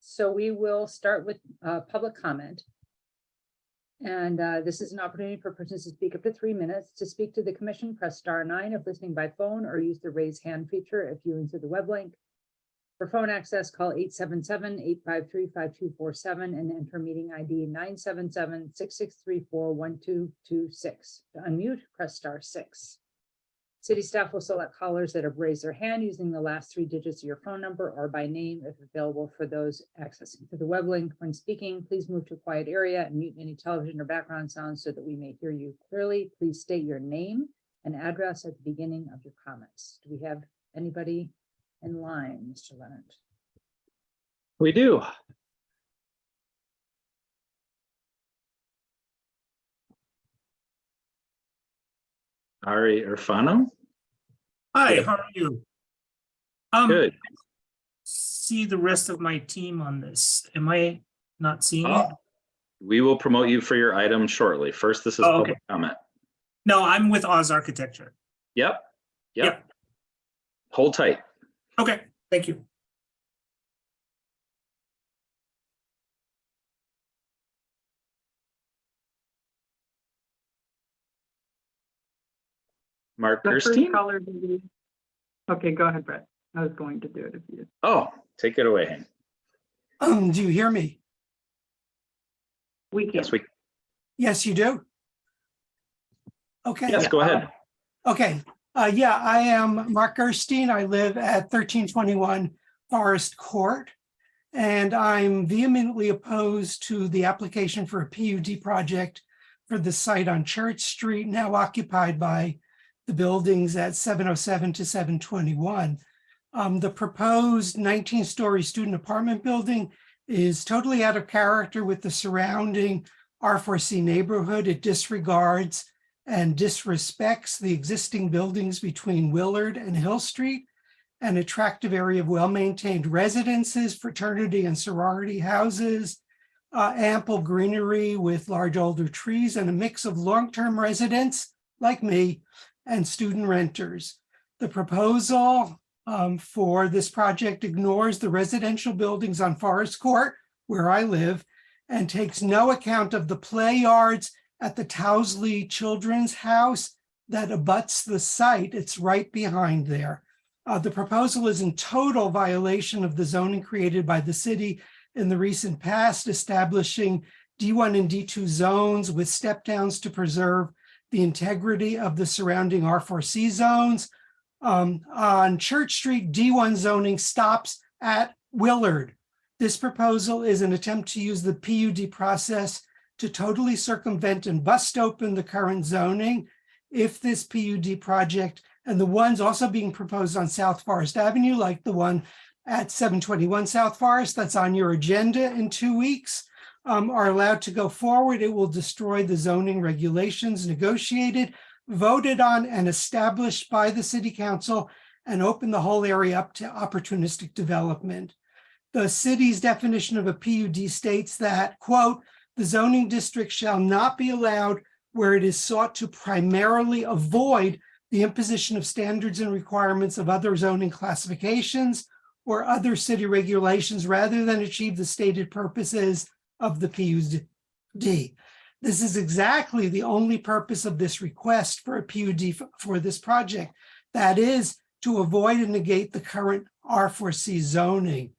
So we will start with public comment. And this is an opportunity for persons to speak up to 3 minutes. To speak to the commission, press *9 if listening by phone, or use the raise hand feature if viewing through the web link. For phone access, call 877-853-5247 and enter meeting ID 977-6634-1226. To unmute, press *6. City staff will select callers that have raised their hand using the last 3 digits of your phone number or by name if available. For those accessing through the web link, when speaking, please move to a quiet area and mute any television or background sounds so that we may hear you clearly. Please state your name and address at the beginning of your comments. Do we have anybody in line, Mr. Leonard? We do. Ari Irfano. Hi, Good. how are you? Good. See the rest of my team on this. Am I not seeing it? Oh, we will promote you for your item shortly. First, this is Oh, public okay. comment. No, I'm with Oz Architecture. Yep. Yep. Hold tight. Okay, thank you. Mark The first Gerstein. caller, okay, go ahead, Brett. I was going to do it if you. Oh, take it away, Hank. Do you hear me? We can. Yes, we. Yes, you do. Okay. Yes, go ahead. Okay. Yeah, I am Mark Gerstein. I live at 1321 Forest Court, and I'm vehemently opposed to the application for a PUD project for the site on Church Street, now occupied by the buildings at 707 to 721. The proposed 19-story student apartment building is totally out of character with the surrounding R4C neighborhood. It disregards and disrespects the existing buildings between Willard and Hill Street, an attractive area of well-maintained residences, fraternity and sorority houses, ample greenery with large older trees, and a mix of long-term residents like me and student renters. The proposal for this project ignores the residential buildings on Forest Court, where I live, and takes no account of the play yards at the Towsley Children's House that abuts the site. It's right behind there. The proposal is in total violation of the zoning created by the city in the recent past, establishing D1 and D2 zones with step downs to preserve the integrity of the surrounding R4C zones. On Church Street, D1 zoning stops at Willard. This proposal is an attempt to use the PUD process to totally circumvent and bust open the current zoning. If this PUD project and the ones also being proposed on South Forest Avenue, like the one at 721 South Forest that's on your agenda in 2 weeks, are allowed to go forward, it will destroy the zoning regulations negotiated, voted on, and established by the City Council, and open the whole area up to opportunistic development. The city's definition of a PUD states that, quote, the zoning district shall not be allowed where it is sought to primarily avoid the imposition of standards and requirements of other zoning classifications or other city regulations rather than achieve the stated purposes of the PUD. This is exactly the only purpose of this request for a PUD for this project. That is to avoid and negate the current R4C zoning.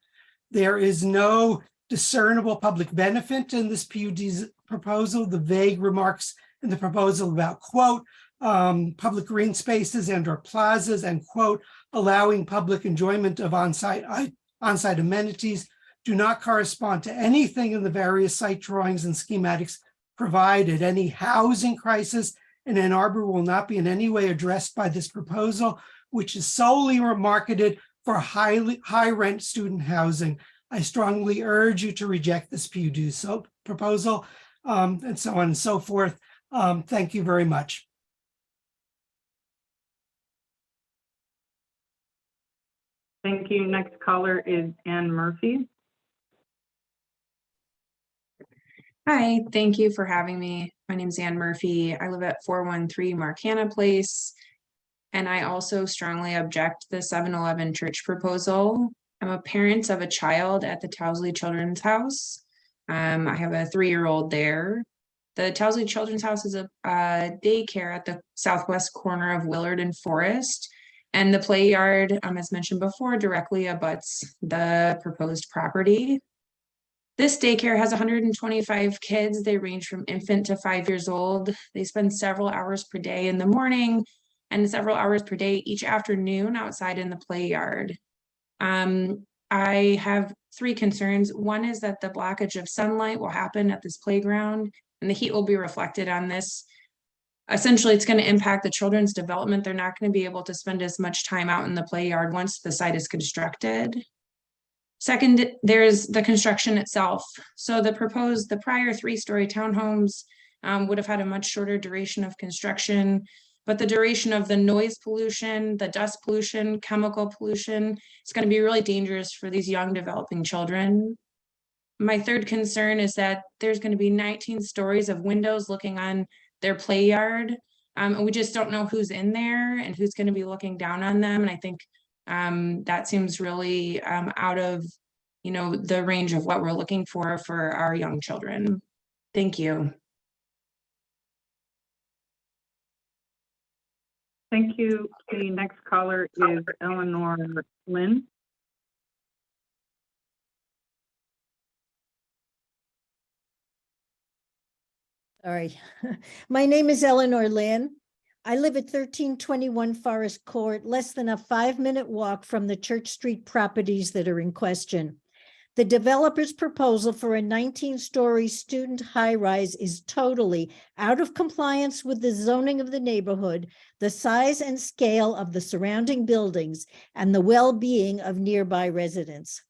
There is no discernible public benefit in this PUD's proposal. The vague remarks in the proposal about, quote, public green spaces and or plazas and, quote, allowing public enjoyment of on-site amenities do not correspond to anything in the various site drawings and schematics provided. Any housing crisis in Ann Arbor will not be in any way addressed by this proposal, which is solely marketed for high rent student housing. I strongly urge you to reject this PUD proposal, and so on and so forth. Thank you very much. Thank you. Next caller is Ann Murphy. Hi, thank you for having me. My name is Ann Murphy. I live at 413 Marcana Place, and I also strongly object to the 711 church proposal. I'm a parent of a child at the Towsley Children's House. I have a 3-year-old there. The Towsley Children's House is a daycare at the southwest corner of Willard and Forest. And the play yard, as mentioned before, directly abuts the proposed property. This daycare has 125 kids. They range from infant to 5 years old. They spend several hours per day in the morning and several hours per day each afternoon outside in the play yard. I have 3 concerns. One is that the blockage of sunlight will happen at this playground and the heat will be reflected on this. Essentially, it's going to impact the children's development. They're not going to be able to spend as much time out in the play yard once the site is constructed. Second, there's the construction itself. So the prior 3-story townhomes would have had a much shorter duration of construction, but the duration of the noise pollution, the dust pollution, chemical pollution, it's going to be really dangerous for these young developing children. My third concern is that there's going to be 19 stories of windows looking on their play yard. And we just don't know who's in there and who's going to be looking down on them. And I think that seems really out of, the range of what we're looking for our young children. Thank you. Thank you. The next caller is Eleanor Lynn. All right. My name is Eleanor Lynn. I live at 1321 Forest Court, less than a 5-minute walk from the Church Street properties that are in question. The developer's proposal for a 19-story student high-rise is totally out of compliance with the zoning of the neighborhood, the size and scale of the surrounding buildings, and the well-being of nearby residents.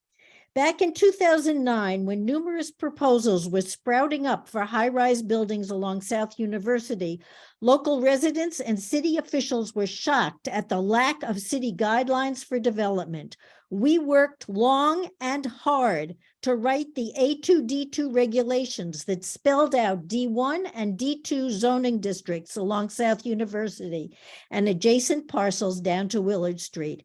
Back in 2009, when numerous proposals were sprouting up for high-rise buildings along South University, local residents and city officials were shocked at the lack of city guidelines for development. We worked long and hard to write the A2D2 regulations that spelled out D1 and D2 zoning districts along South University and adjacent parcels down to Willard Street.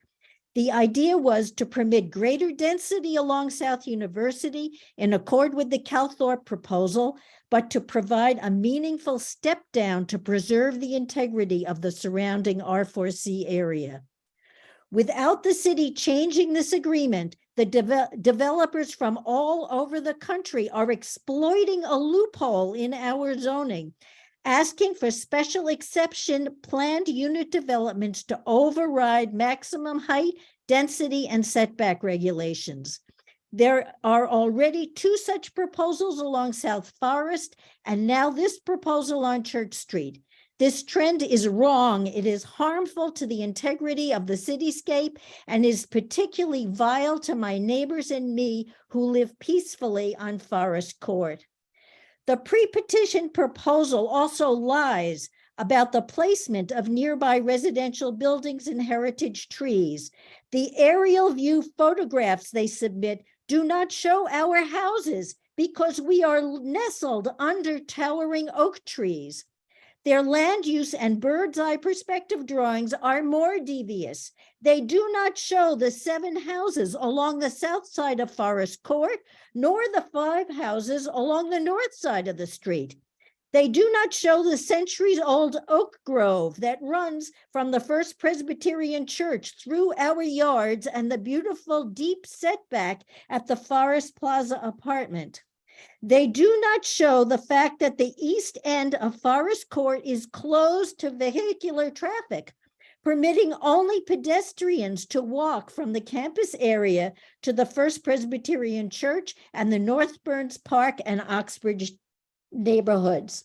The idea was to permit greater density along South University in accord with the Calthorpe proposal, but to provide a meaningful step down to preserve the integrity of the surrounding R4C area. Without the city changing this agreement, the developers from all over the country are exploiting a loophole in our zoning, asking for special exception planned unit developments to override maximum height, density, and setback regulations. There are already 2 such proposals along South Forest, and now this proposal on Church Street. This trend is wrong. It is harmful to the integrity of the cityscape and is particularly vile to my neighbors and me who live peacefully on Forest Court. The pre-petition proposal also lies about the placement of nearby residential buildings and heritage trees. The aerial view photographs they submit do not show our houses because we are nestled under towering oak trees. Their land use and bird's eye perspective drawings are more devious. They do not show the 7 houses along the south side of Forest Court, nor the 5 houses along the north side of the street. They do not show the centuries-old oak grove that runs from the First Presbyterian Church through our yards and the beautiful deep setback at the Forest Plaza apartment. They do not show the fact that the east end of Forest Court is closed to vehicular traffic, permitting only pedestrians to walk from the campus area to the First Presbyterian Church and the North Burns Park and Oxbridge neighborhoods.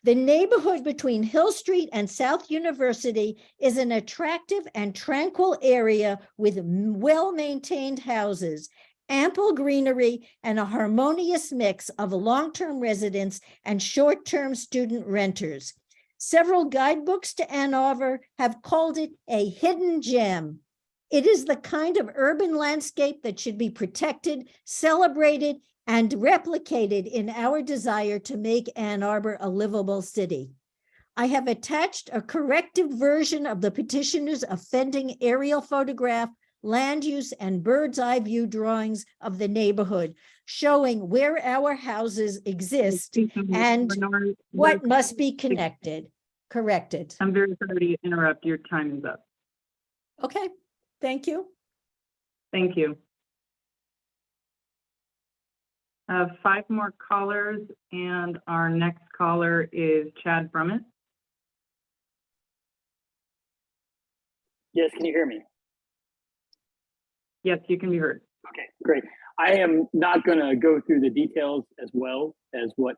The neighborhood between Hill Street and South University is an attractive and tranquil area with well-maintained houses, ample greenery, and a harmonious mix of long-term residents and short-term student renters. Several guidebooks to Ann Arbor have called it a hidden gem. It is the kind of urban landscape that should be protected, celebrated, and replicated in our desire to make Ann Arbor a livable city. I have attached a corrected version of the petitioner's offending aerial photograph land use, and bird's eye view drawings of the neighborhood, showing where our houses exist and Lenore, what must be corrected. I'm very sorry to interrupt. Your time is up. Okay, thank you. Thank you. 5 more callers, and our next caller is Chad Brummett. Yes, can you hear me? Yes, you can be heard. Okay, great. I am not going to go through the details as well as what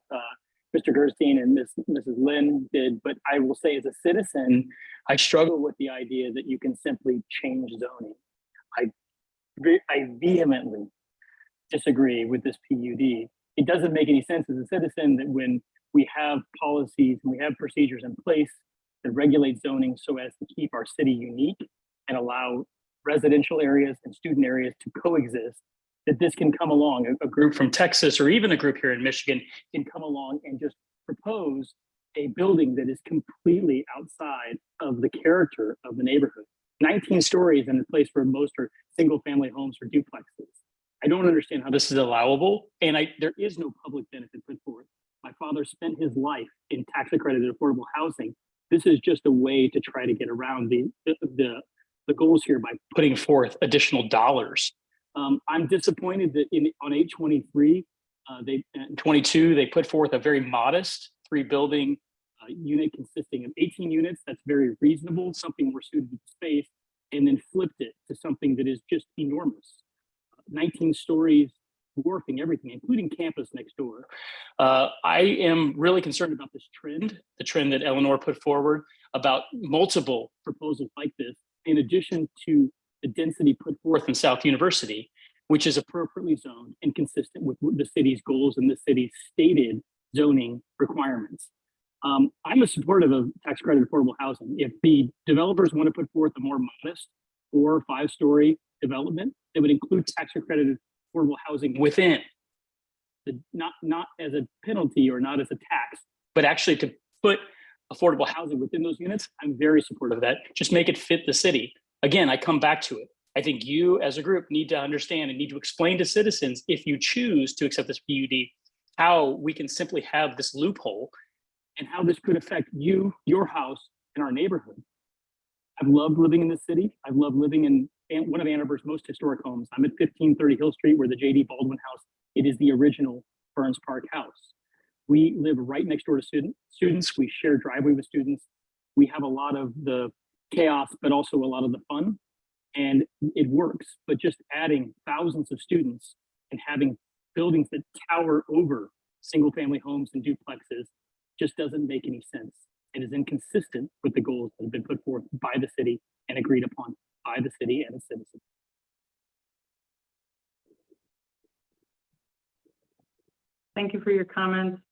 Mr. Gerstein and Mrs. Lynn did, but I will say as a citizen, I struggle with the idea that you can simply change zoning. I vehemently disagree with this PUD. It doesn't make any sense as a citizen that when we have policies and we have procedures in place that regulate zoning so as to keep our city unique and allow residential areas and student areas to coexist, that this can come along, a group from Texas or even a group here in Michigan can come along and just propose a building that is completely outside of the character of the neighborhood. 19 stories in a place where most are single family homes or duplexes. I don't understand how this is allowable, and there is no public benefit put forth. My father spent his life in tax accredited affordable housing. This is just a way to try to get around the goals here by putting forth additional dollars. I'm disappointed that on 823, 22, they put forth a very modest 3-building unit consisting of 18 units. That's very reasonable, something more suited to the space, and then flipped it to something that is just enormous. 19 stories, dwarfing everything, including campus next door. I am really concerned about this trend, the trend that Eleanor put forward about multiple proposals like this, in addition to the density put forth in South University, which is appropriately zoned and consistent with the city's goals and the city's stated zoning requirements. I'm a supportive of tax credit affordable housing. If the developers want to put forth a more modest 4 or 5-story development that would include tax accredited affordable housing within, not as a penalty or not as a tax, but actually to put affordable housing within those units, I'm very supportive of that. Just make it fit the city. Again, I come back to it. I think you as a group need to understand and need to explain to citizens, if you choose to accept this PUD, how we can simply have this loophole and how this could affect you, your house, and our neighborhood. I've loved living in this city. I've loved living in one of Ann Arbor's most historic homes. I'm at 1530 Hill Street, where the J.D. Baldwin house, it is the original Burns Park house. We live right next door to students. We share driveway with students. We have a lot of the chaos, but also a lot of the fun, and it works. But just adding thousands of students and having buildings that tower over single family homes and duplexes just doesn't make any sense. It is inconsistent with the goals that have been put forth by the city and agreed upon by the city and its citizens. Thank you for your comments.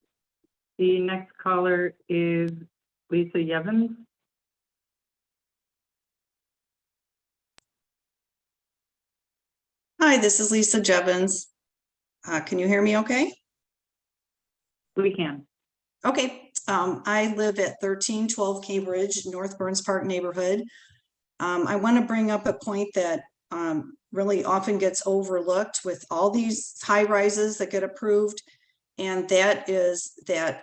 The next caller is Lisa Yevens. Hi, this is Lisa Jevons. Can you hear me okay? We can. Okay, I live at 1312 Cambridge, North Burns Park neighborhood. I want to bring up a point that really often gets overlooked with all these high rises that get approved, and that is that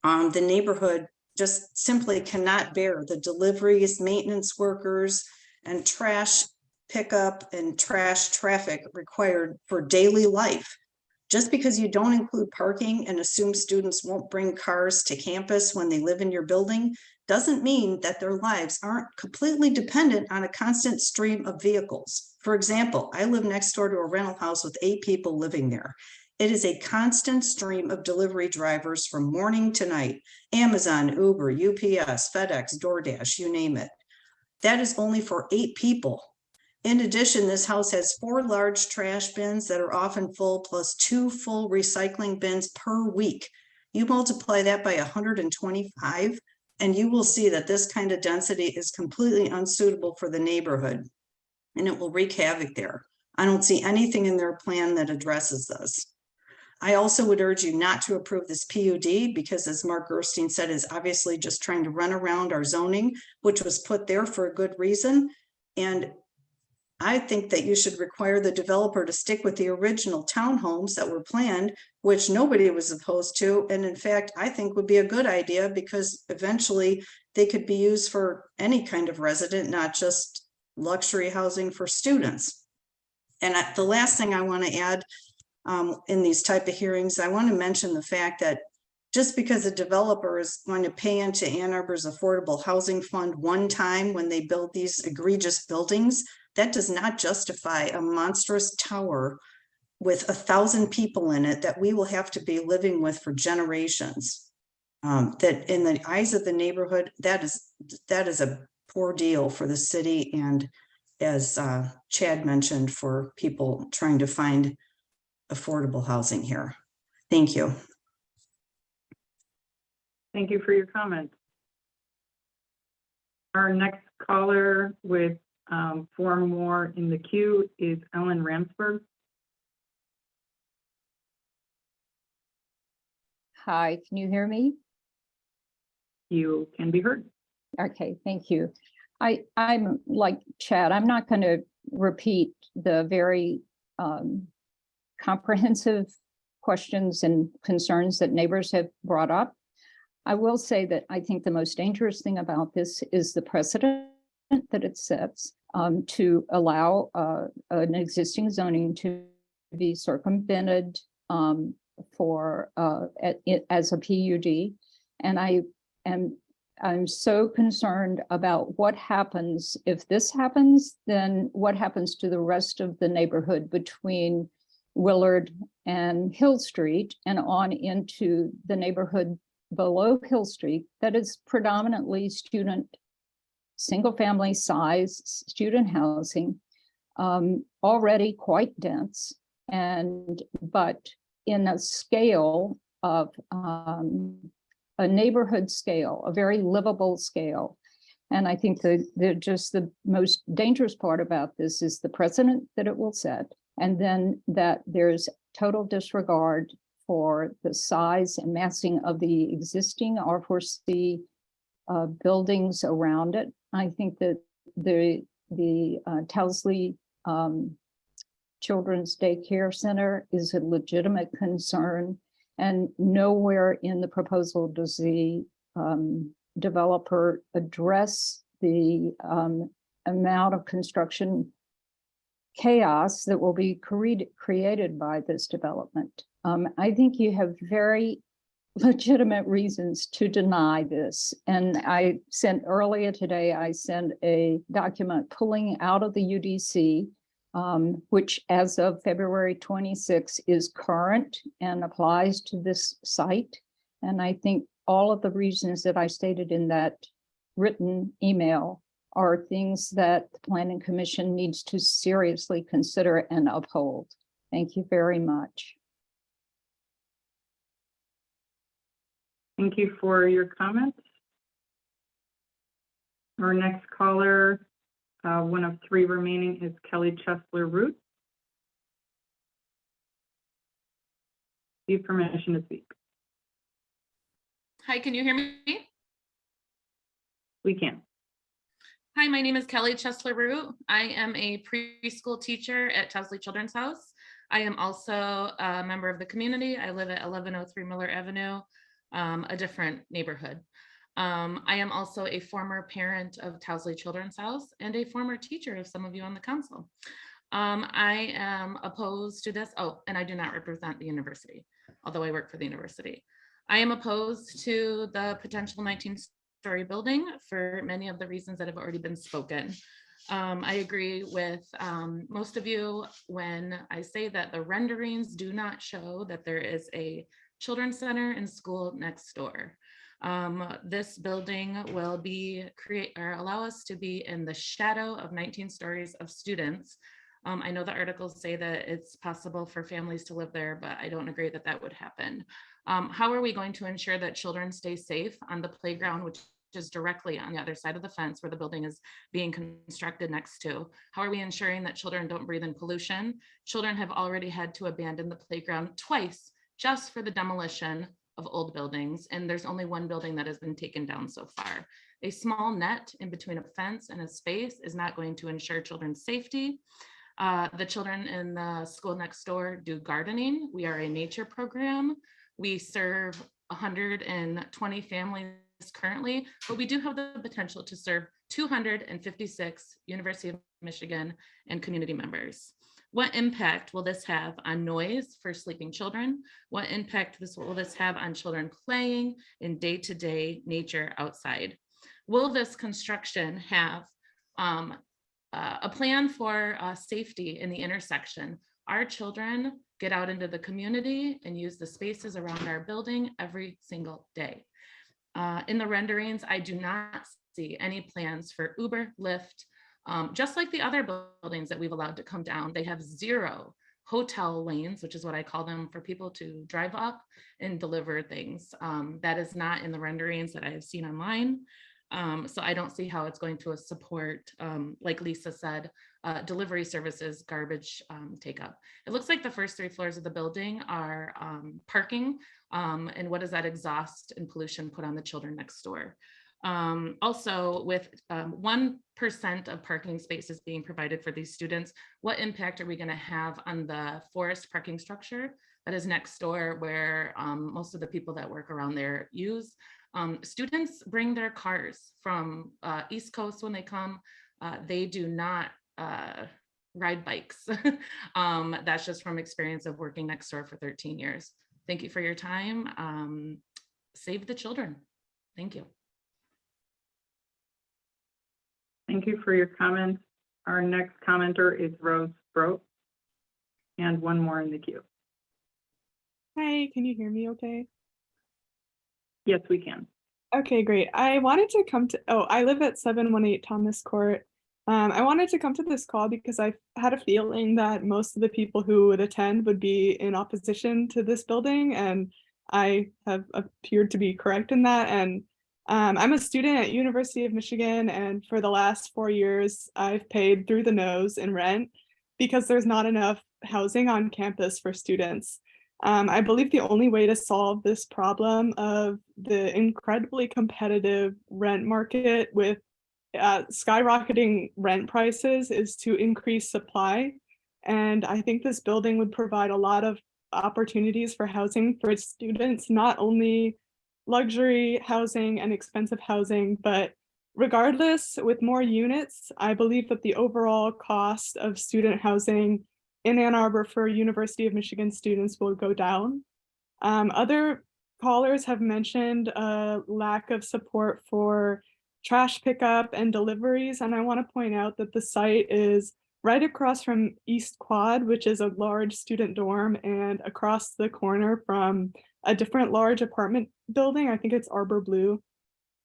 the neighborhood just simply cannot bear the deliveries, maintenance workers, and trash pickup and trash traffic required for daily life. Just because you don't include parking and assume students won't bring cars to campus when they live in your building doesn't mean that their lives aren't completely dependent on a constant stream of vehicles. For example, I live next door to a rental house with 8 people living there. It is a constant stream of delivery drivers from morning to night. Amazon, Uber, UPS, FedEx, DoorDash, you name it. That is only for 8 people. In addition, this house has 4 large trash bins that are often full, plus 2 full recycling bins per week. You multiply that by 125, and you will see that this kind of density is completely unsuitable for the neighborhood, and it will wreak havoc there. I don't see anything in their plan that addresses this. I also would urge you not to approve this PUD because, as Mark Gerstein said, is obviously just trying to run around our zoning, which was put there for a good reason. And I think that you should require the developer to stick with the original townhomes that were planned, which nobody was opposed to. And in fact, I think would be a good idea because eventually they could be used for any kind of resident, not just luxury housing for students. And the last thing I want to add in these type of hearings, I want to mention the fact that just because a developer is going to pay into Ann Arbor's Affordable Housing Fund one time when they build these egregious buildings, that does not justify a monstrous tower with 1,000 people in it that we will have to be living with for generations. That in the eyes of the neighborhood, that is a poor deal for the city, and as Chad mentioned, for people trying to find affordable housing here. Thank you. Thank you for your comments. Our next caller with 4 more in the queue is Ellen Ramsberg. Hi, can you hear me? You can be heard. Okay, thank you. I'm like Chad, I'm not going to repeat the very comprehensive questions and concerns that neighbors have brought up. I will say that I think the most dangerous thing about this is the precedent that it sets to allow an existing zoning to be circumvented as a PUD. And I'm so concerned about what happens if this happens, then what happens to the rest of the neighborhood between Willard and Hill Street and on into the neighborhood below Hill Street that is predominantly student, single family size student housing, already quite dense, but in a scale of a neighborhood scale, a very livable scale. And I think just the most dangerous part about this is the precedent that it will set, and then that there's total disregard for the size and massing of the existing R4C buildings around it. I think that the Towsley Children's Daycare Center is a legitimate concern, and nowhere in the proposal does the developer address the amount of construction chaos that will be created by this development. I think you have very legitimate reasons to deny this. And I sent earlier today, I sent a document pulling out of the UDC, which as of February 26 is current and applies to this site. And I think all of the reasons that I stated in that written email are things that the Planning Commission needs to seriously consider and uphold. Thank you very much. Thank you for your comments. Our next caller, one of 3 remaining, is Kelly Chesler-Root. You have permission to speak. Hi, can you hear me? We can. Hi, my name is Kelly Chesler-Root. I am a preschool teacher at Towsley Children's House. I am also a member of the community. I live at 1103 Miller Avenue, a different neighborhood. I am also a former parent of Towsley Children's House and a former teacher of some of you on the council. I am opposed to this. Oh, and I do not represent the university, although I work for the university. I am opposed to the potential 19-story building for many of the reasons that have already been spoken. I agree with most of you when I say that the renderings do not show that there is a children's center and school next door. This building will allow us to be in the shadow of 19 stories of students. I know the articles say that it's possible for families to live there, but I don't agree that that would happen. How are we going to ensure that children stay safe on the playground, which is directly on the other side of the fence where the building is being constructed next to? How are we ensuring that children don't breathe in pollution? Children have already had to abandon the playground twice just for the demolition of old buildings, and there's only one building that has been taken down so far. A small net in between a fence and a space is not going to ensure children's safety. The children in the school next door do gardening. We are a nature program. We serve 120 families currently, but we do have the potential to serve 256 University of Michigan and community members. What impact will this have on noise for sleeping children? What impact will this have on children playing in day-to-day nature outside? Will this construction have a plan for safety in the intersection? Our children get out into the community and use the spaces around our building every single day. In the renderings, I do not see any plans for Uber, Lyft. Just like the other buildings that we've allowed to come down, they have 0 hotel lanes, which is what I call them, for people to drive up and deliver things. That is not in the renderings that I have seen online. So I don't see how it's going to support, like Lisa said, delivery services, garbage take up. It looks like the first 3 floors of the building are parking. And what does that exhaust and pollution put on the children next door? Also, with 1% of parking spaces being provided for these students, what impact are we going to have on the forest parking structure that is next door, where most of the people that work around there use? Students bring their cars from East Coast when they come. They do not ride bikes. That's just from experience of working next door for 13 years. Thank you for your time. Save the children. Thank you. Thank you for your comments. Our next commenter is Rose Broke, and one more in the queue. Hi, can you hear me okay? Yes, we can. Okay, great. I wanted to come to, I live at 718 Thomas Court. I wanted to come to this call because I had a feeling that most of the people who would attend would be in opposition to this building, and I have appeared to be correct in that. And I'm a student at University of Michigan, and for the last 4 years, I've paid through the nose in rent because there's not enough housing on campus for students. I believe the only way to solve this problem of the incredibly competitive rent market with skyrocketing rent prices is to increase supply. And I think this building would provide a lot of opportunities for housing for students, not only luxury housing and expensive housing, but regardless, with more units, I believe that the overall cost of student housing in Ann Arbor for University of Michigan students will go down. Other callers have mentioned a lack of support for trash pickup and deliveries, and I want to point out that the site is right across from East Quad, which is a large student dorm, and across the corner from a different large apartment building. I think it's Arbor Blue.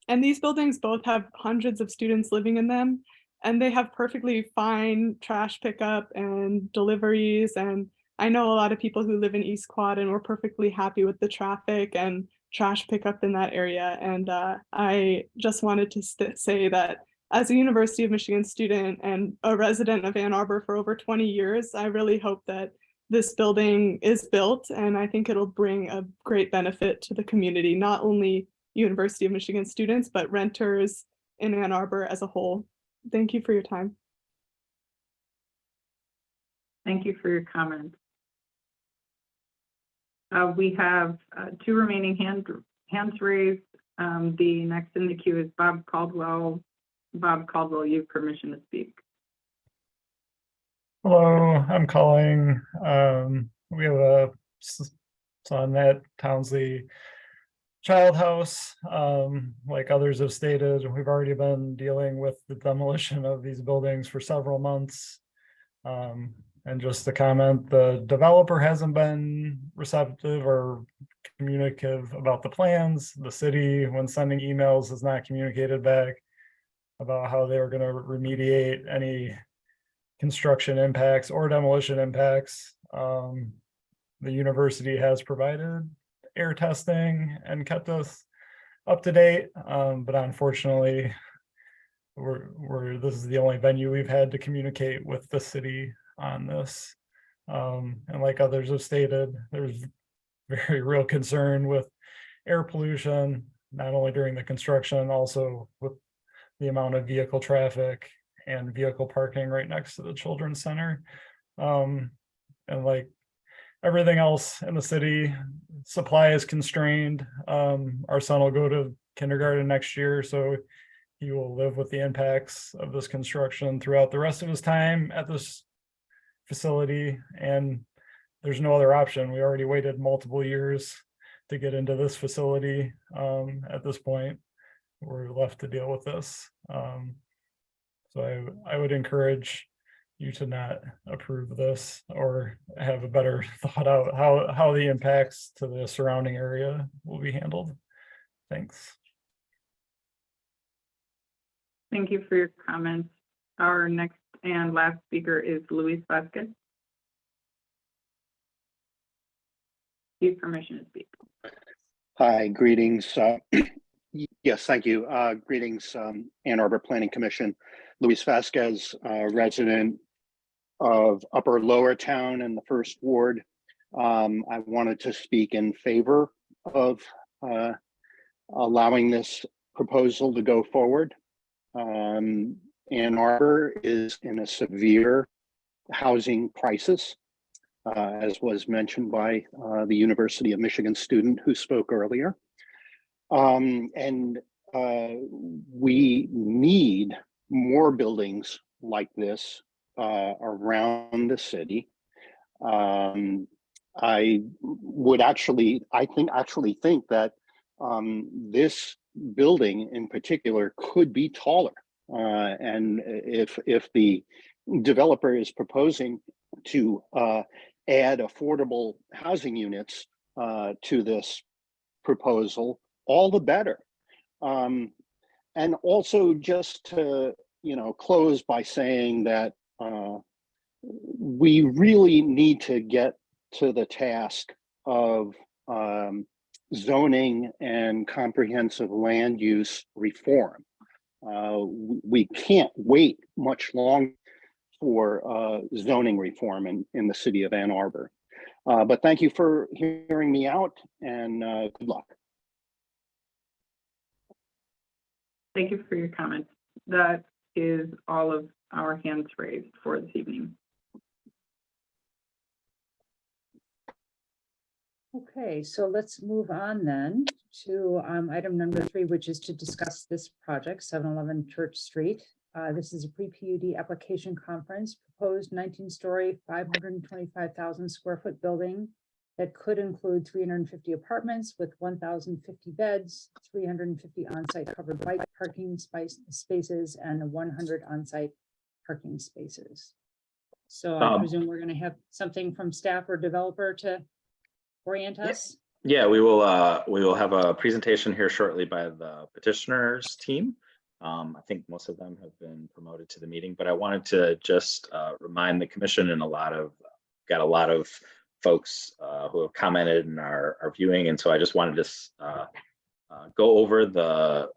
And these buildings both have hundreds of students living in them, and they have perfectly fine trash pickup and deliveries. And I know a lot of people who live in East Quad and we're perfectly happy with the traffic and trash pickup in that area. And I just wanted to say that as a University of Michigan student and a resident of Ann Arbor for over 20 years, I really hope that this building is built, and I think it'll bring a great benefit to the community, not only University of Michigan students, but renters in Ann Arbor as a whole. Thank you for your time. Thank you for your comments. We have 2 remaining hands raised. The next in the queue is Bob Caldwell. Bob Caldwell, you have permission to speak. Hello, I'm calling. We have a son at Townsley Child House. Like others have stated, we've already been dealing with the demolition of these buildings for several months. And just to comment, the developer hasn't been receptive or communicative about the plans. The city, when sending emails, has not communicated back about how they were going to remediate any construction impacts or demolition impacts. The university has provided air testing and kept us up to date, but unfortunately, this is the only venue we've had to communicate with the city on this. And like others have stated, there's very real concern with air pollution, not only during the construction, also with the amount of vehicle traffic and vehicle parking right next to the children's center. And like everything else in the city, supply is constrained. Our son will go to kindergarten next year, so he will live with the impacts of this construction throughout the rest of his time at this facility, and there's no other option. We already waited multiple years to get into this facility. At this point, we're left to deal with this. So I would encourage you to not approve this, or have a better thought out how the impacts to the surrounding area will be handled. Thanks. Thank you for your comments. Our next and last speaker is Luis Vasquez. You have permission to speak. Hi, greetings. Yes, thank you. Greetings, Ann Arbor Planning Commission. Luis Vasquez, resident of Upper Lower Town in the First Ward. I wanted to speak in favor of allowing this proposal to go forward. Ann Arbor is in a severe housing crisis, as was mentioned by the University of Michigan student who spoke earlier. And we need more buildings like this around the city. I would actually think that this building in particular could be taller. And if the developer is proposing to add affordable housing units to this proposal, all the better. And also just to, close by saying that we really need to get to the task of zoning and comprehensive land use reform. We can't wait much longer for zoning reform in the city of Ann Arbor. But thank you for hearing me out, and good luck. Thank you for your comments. That is all of our hands raised for this evening. Okay, so let's move on then to item number 3, which is to discuss this project, 711 Church Street. This is a pre-PUD application conference, proposed 19-story, 525,000 square foot building that could include 350 apartments with 1,050 beds, 350 on-site covered bike parking spaces, and 100 on-site parking spaces. So I presume we're going to have something from staff or developer to orient us. Yeah, we will have a presentation here shortly by the petitioners team. I think most of them have been promoted to the meeting, but I wanted to just remind the commission, and got a lot of folks who have commented and are viewing, and so I just wanted to go over the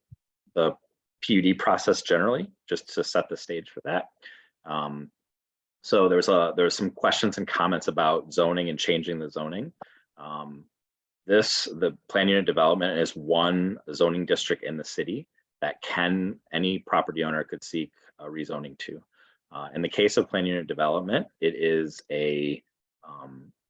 PUD process generally, just to set the stage for that. So there's some questions and comments about zoning and changing the zoning. The plan unit development is one zoning district in the city that any property owner could seek a rezoning to. In the case of plan unit development, it is a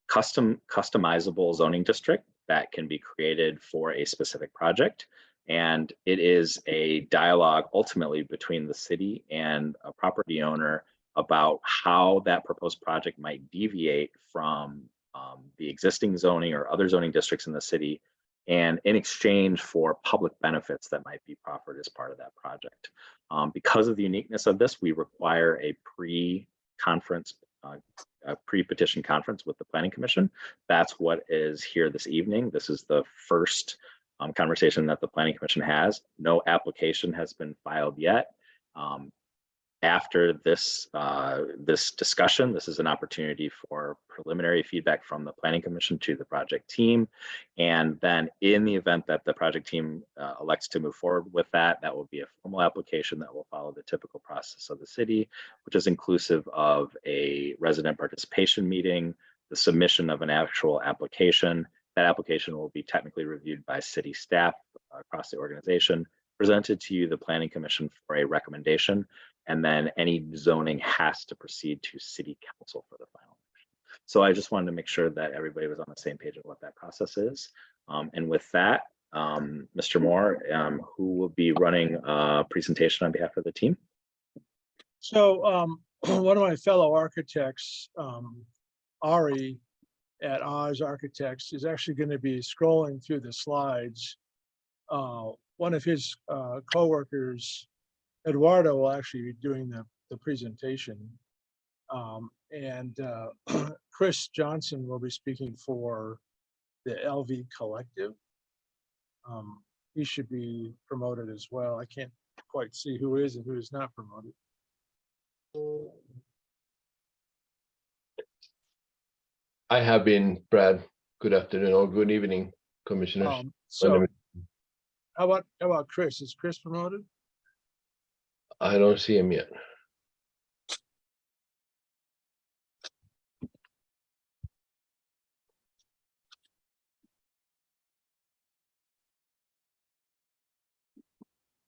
customizable zoning district that can be created for a specific project. And it is a dialogue ultimately between the city and a property owner about how that proposed project might deviate from the existing zoning or other zoning districts in the city, and in exchange for public benefits that might be proffered as part of that project. Because of the uniqueness of this, we require a pre-petition conference with the Planning Commission. That's what is here this evening. This is the first conversation that the Planning Commission has. No application has been filed yet. After this discussion, this is an opportunity for preliminary feedback from the Planning Commission to the project team. And then in the event that the project team elects to move forward with that, that will be a formal application that will follow the typical process of the city, which is inclusive of a resident participation meeting, the submission of an actual application. That application will be technically reviewed by city staff across the organization, presented to you, the Planning Commission, for a recommendation, and then any zoning has to proceed to City Council for the final. So I just wanted to make sure that everybody was on the same page of what that process is. And with that, Mr. Moore, who will be running a presentation on behalf of the team? So one of my fellow architects, Ari at Oz Architects, is actually going to be scrolling through the slides. One of his coworkers, Eduardo, will actually be doing the presentation. And Chris Johnson will be speaking for the LV Collective. He should be promoted as well. I can't quite see who is and who is not promoted. I have been, Brad. Good afternoon or good evening, commissioners. So how about Chris? Is Chris promoted? I don't see him yet.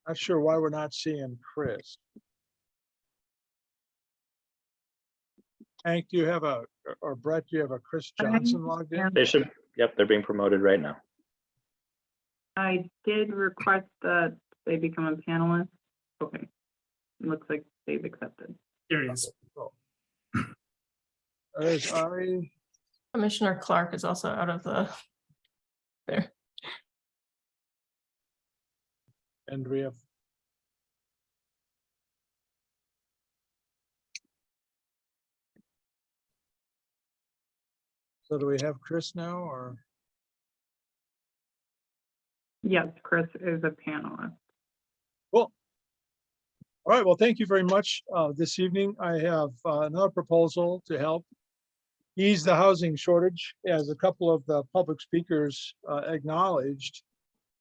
Not sure why we're not seeing Chris. Hank, do you have or Brett, do you have a Chris Johnson logged in? They should, yep, they're being promoted right now. I did request that they become a panelist. Okay. It looks like they've accepted. There it is. There's Ari. Commissioner Clark is also out of the there. And we have so do we have Chris now or? Yes, Chris is a panelist. Cool. All right, well, thank you very much. This evening, I have another proposal to help ease the housing shortage, as a couple of the public speakers acknowledged,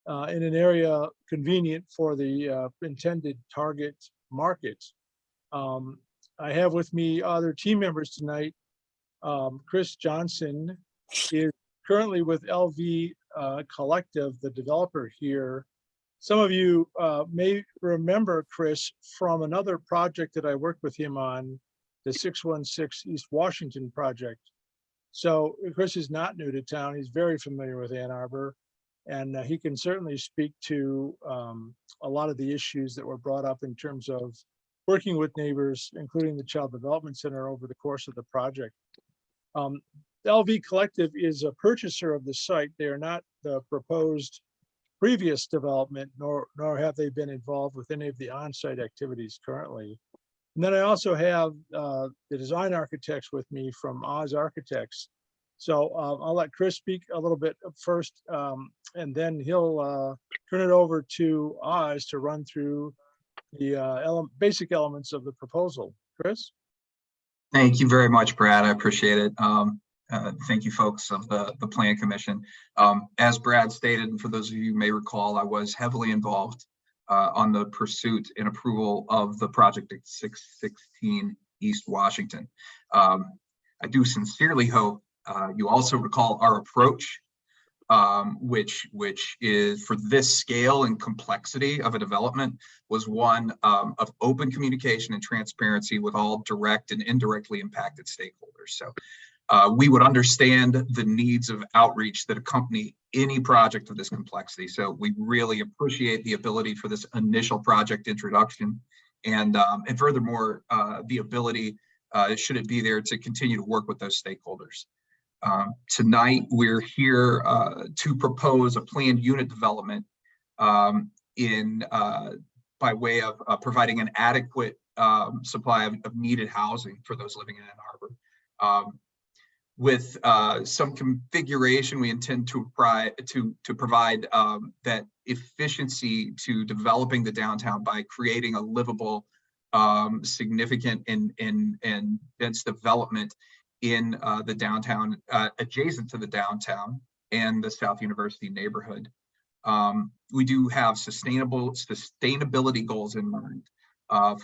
in an area convenient for the intended target market. I have with me other team members tonight. Chris Johnson is currently with LV Collective, the developer here. Some of you may remember Chris from another project that I worked with him on, the 616 East Washington project. So Chris is not new to town. He's very familiar with Ann Arbor, and he can certainly speak to a lot of the issues that were brought up in terms of working with neighbors, including the Child Development Center, over the course of the project. The LV Collective is a purchaser of the site. They are not the proposed previous development, nor have they been involved with any of the on-site activities currently. And then I also have the design architects with me from Oz Architects. So I'll let Chris speak a little bit first, and then he'll turn it over to Oz to run through the basic elements of the proposal. Chris? Thank you very much, Brad. I appreciate it. Thank you, folks of the Plan Commission. As Brad stated, and for those of you who may recall, I was heavily involved on the pursuit and approval of the project at 616 East Washington. I do sincerely hope you also recall our approach, which is, for this scale and complexity of a development, was one of open communication and transparency with all direct and indirectly impacted stakeholders. So we would understand the needs of outreach that accompany any project of this complexity. So we really appreciate the ability for this initial project introduction, and furthermore, the ability, should it be there, to continue to work with those stakeholders. Tonight, we're here to propose a planned unit development by way of providing an adequate supply of needed housing for those living in Ann Arbor. With some configuration, we intend to provide that efficiency to developing the downtown by creating a livable, significant and dense development in the downtown, adjacent to the downtown and the South University neighborhood. We do have sustainability goals in mind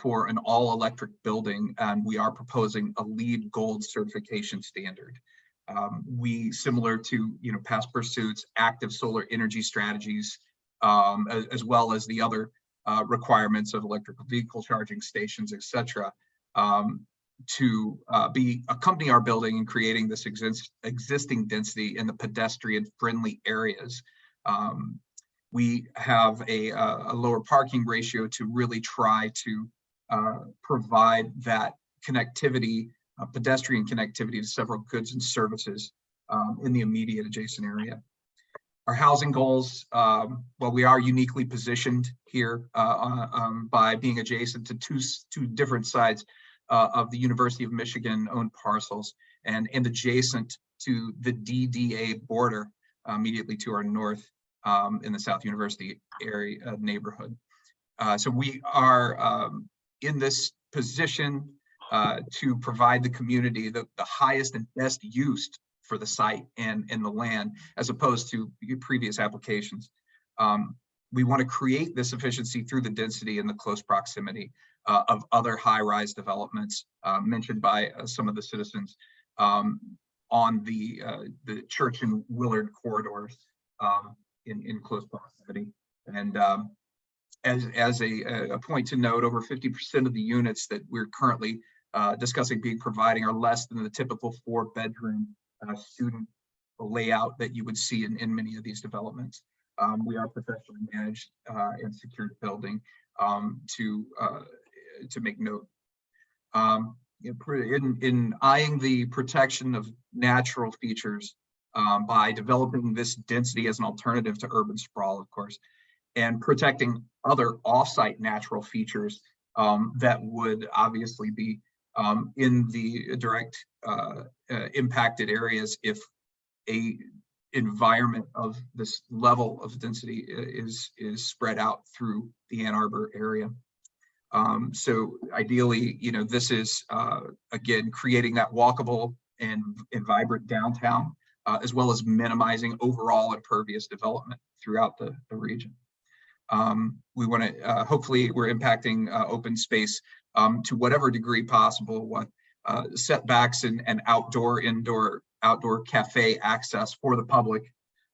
for an all-electric building, and we are proposing a LEED Gold certification standard. We, similar to past pursuits, active solar energy strategies, as well as the other requirements of electrical vehicle charging stations, et cetera, to accompany our building in creating this existing density in the pedestrian friendly areas. We have a lower parking ratio to really try to provide that connectivity, pedestrian connectivity to several goods and services in the immediate adjacent area. Our housing goals, well, we are uniquely positioned here by being adjacent to two different sides of the University of Michigan owned parcels and adjacent to the DDA border immediately to our north in the South University area neighborhood. So we are in this position to provide the community the highest and best use for the site and the land, as opposed to previous applications. We want to create this efficiency through the density and the close proximity of other high-rise developments mentioned by some of the citizens on the Church and Willard corridors in close proximity. And as a point to note, over 50% of the units that we're currently discussing providing are less than the typical 4-bedroom student layout that you would see in many of these developments. We are professionally managed and secured building to make note. In eyeing the protection of natural features by developing this density as an alternative to urban sprawl, of course, and protecting other off-site natural features that would obviously be in the direct impacted areas if a environment of this level of density is spread out through the Ann Arbor area. So ideally, this is again creating that walkable and vibrant downtown, as well as minimizing overall impervious development throughout the region. We want to hopefully we're impacting open space to whatever degree possible, what setbacks and outdoor cafe access for the public,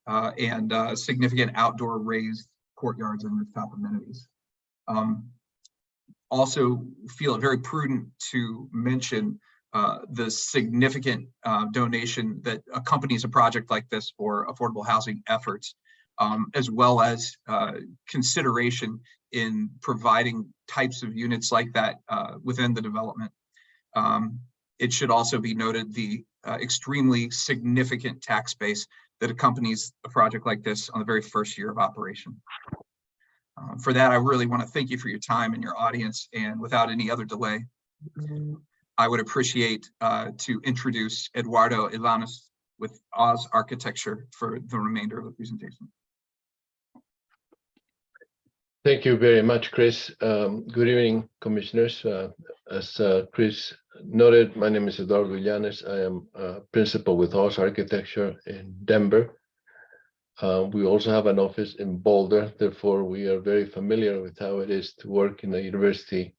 and significant outdoor raised courtyards and rooftop amenities. Also feel it very prudent to mention the significant donation that accompanies a project like this for affordable housing efforts, as well as consideration in providing types of units like that within the development. It should also be noted the extremely significant tax base that accompanies a project like this on the very first year of operation. For that, I really want to thank you for your time and your audience, and without any other delay, I would appreciate to introduce Eduardo Ilanes with Oz Architecture for the remainder of the presentation. Thank you very much, Chris. Good evening, commissioners. As Chris noted, my name is Eduardo Ilanes. I am principal with Oz Architecture in Denver. We also have an office in Boulder. Therefore, we are very familiar with how it is to work in a university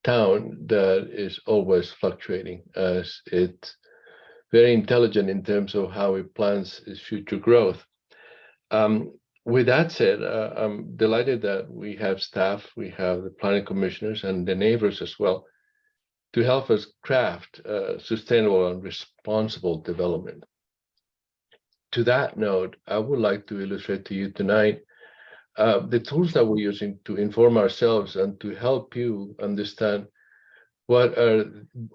town that is always fluctuating, as it's very intelligent in terms of how it plans its future growth. With that said, I'm delighted that we have staff, we have the planning commissioners and the neighbors as well, to help us craft sustainable and responsible development. To that note, I would like to illustrate to you tonight the tools that we're using to inform ourselves and to help you understand what are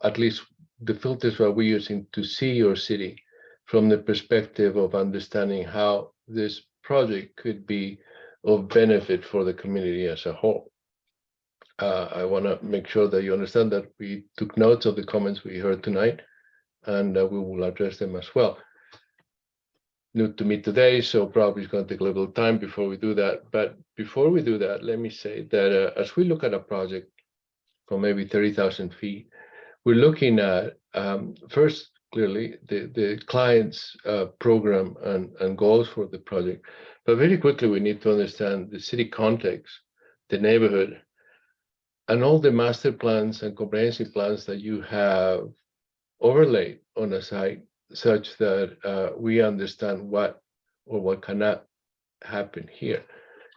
at least the filters that we're using to see your city from the perspective of understanding how this project could be of benefit for the community as a whole. I want to make sure that you understand that we took notes of the comments we heard tonight, and we will address them as well. New to me today, so probably it's going to take a little time before we do that. But before we do that, let me say that as we look at a project from maybe 30,000 feet, we're looking at first, clearly, the client's program and goals for the project. But very quickly, we need to understand the city context, the neighborhood, and all the master plans and comprehensive plans that you have overlaid on a site, such that we understand what or what cannot happen here.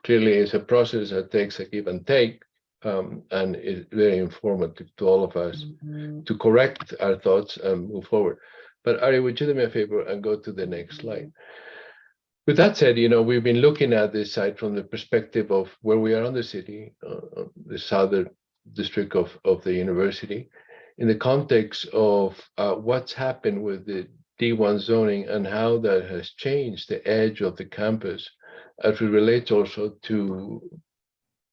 clearly it's a process that takes a give and take, and is very informative to all of us to correct our thoughts and move forward. But Ari, would you do me a favor and go to the next slide? With that said, we've been looking at this site from the perspective of where we are on the city, the southern district of the university, in the context of what's happened with the D1 zoning and how that has changed the edge of the campus as it relates also to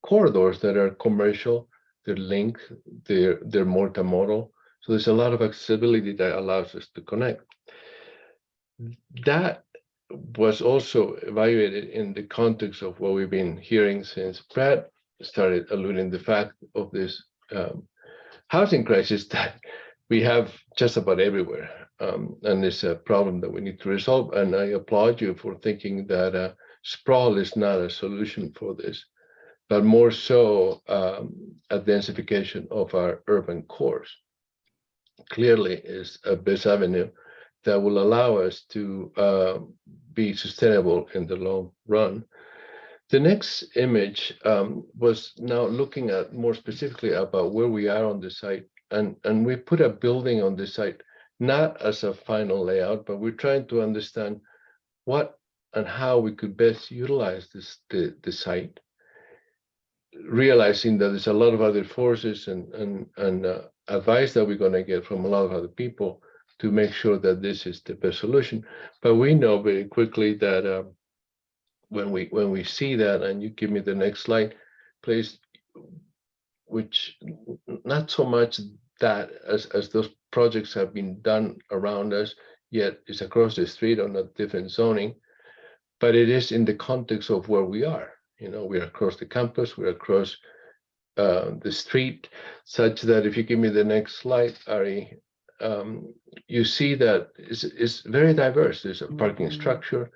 corridors that are commercial, they're linked, they're multimodal. So there's a lot of accessibility that allows us to connect. That was also evaluated in the context of what we've been hearing since Brad started alluding the fact of this housing crisis that we have just about everywhere. And it's a problem that we need to resolve. And I applaud you for thinking that sprawl is not a solution for this, but more so a densification of our urban cores. Clearly is a best avenue that will allow us to be sustainable in the long run. The next image was now looking at more specifically about where we are on the site. And we put a building on the site, not as a final layout, but we're trying to understand what and how we could best utilize the site, realizing that there's a lot of other forces and advice that we're going to get from a lot of other people to make sure that this is the best solution. But we know very quickly that when we see that, and you give me the next slide, please, which not so much that as those projects have been done around us, yet it's across the street on a different zoning, but it is in the context of where we are. We're across the campus, we're across the street, such that if you give me the next slide, Ari, you see that it's very diverse. There's a parking structure,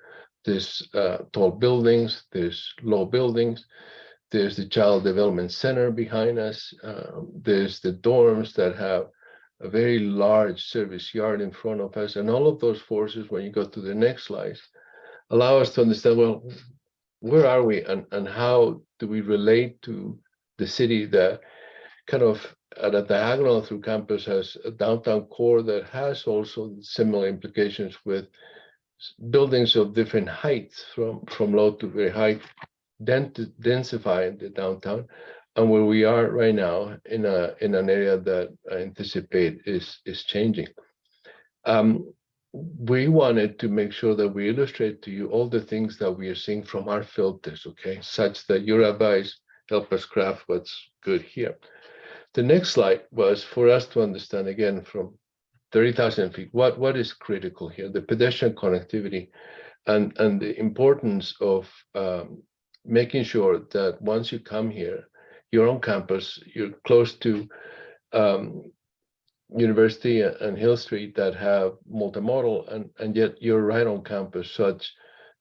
there's tall buildings, there's low buildings, there's the Child Development Center behind us, there's the dorms that have a very large service yard in front of us, and all of those forces, when you go to the next slide, allow us to understand, well, where are we and how do we relate to the city that kind of at a diagonal through campus has a downtown core that has also similar implications with buildings of different heights from low to very high, densifying the downtown, and where we are right now in an area that I anticipate is changing. We wanted to make sure that we illustrate to you all the things that we are seeing from our filters, okay, such that your advice help us craft what's good here. The next slide was for us to understand again from 30,000 feet, what is critical here, the pedestrian connectivity and the importance of making sure that once you come here, you're on campus, you're close to University and Hill Street that have multimodal, and yet you're right on campus, such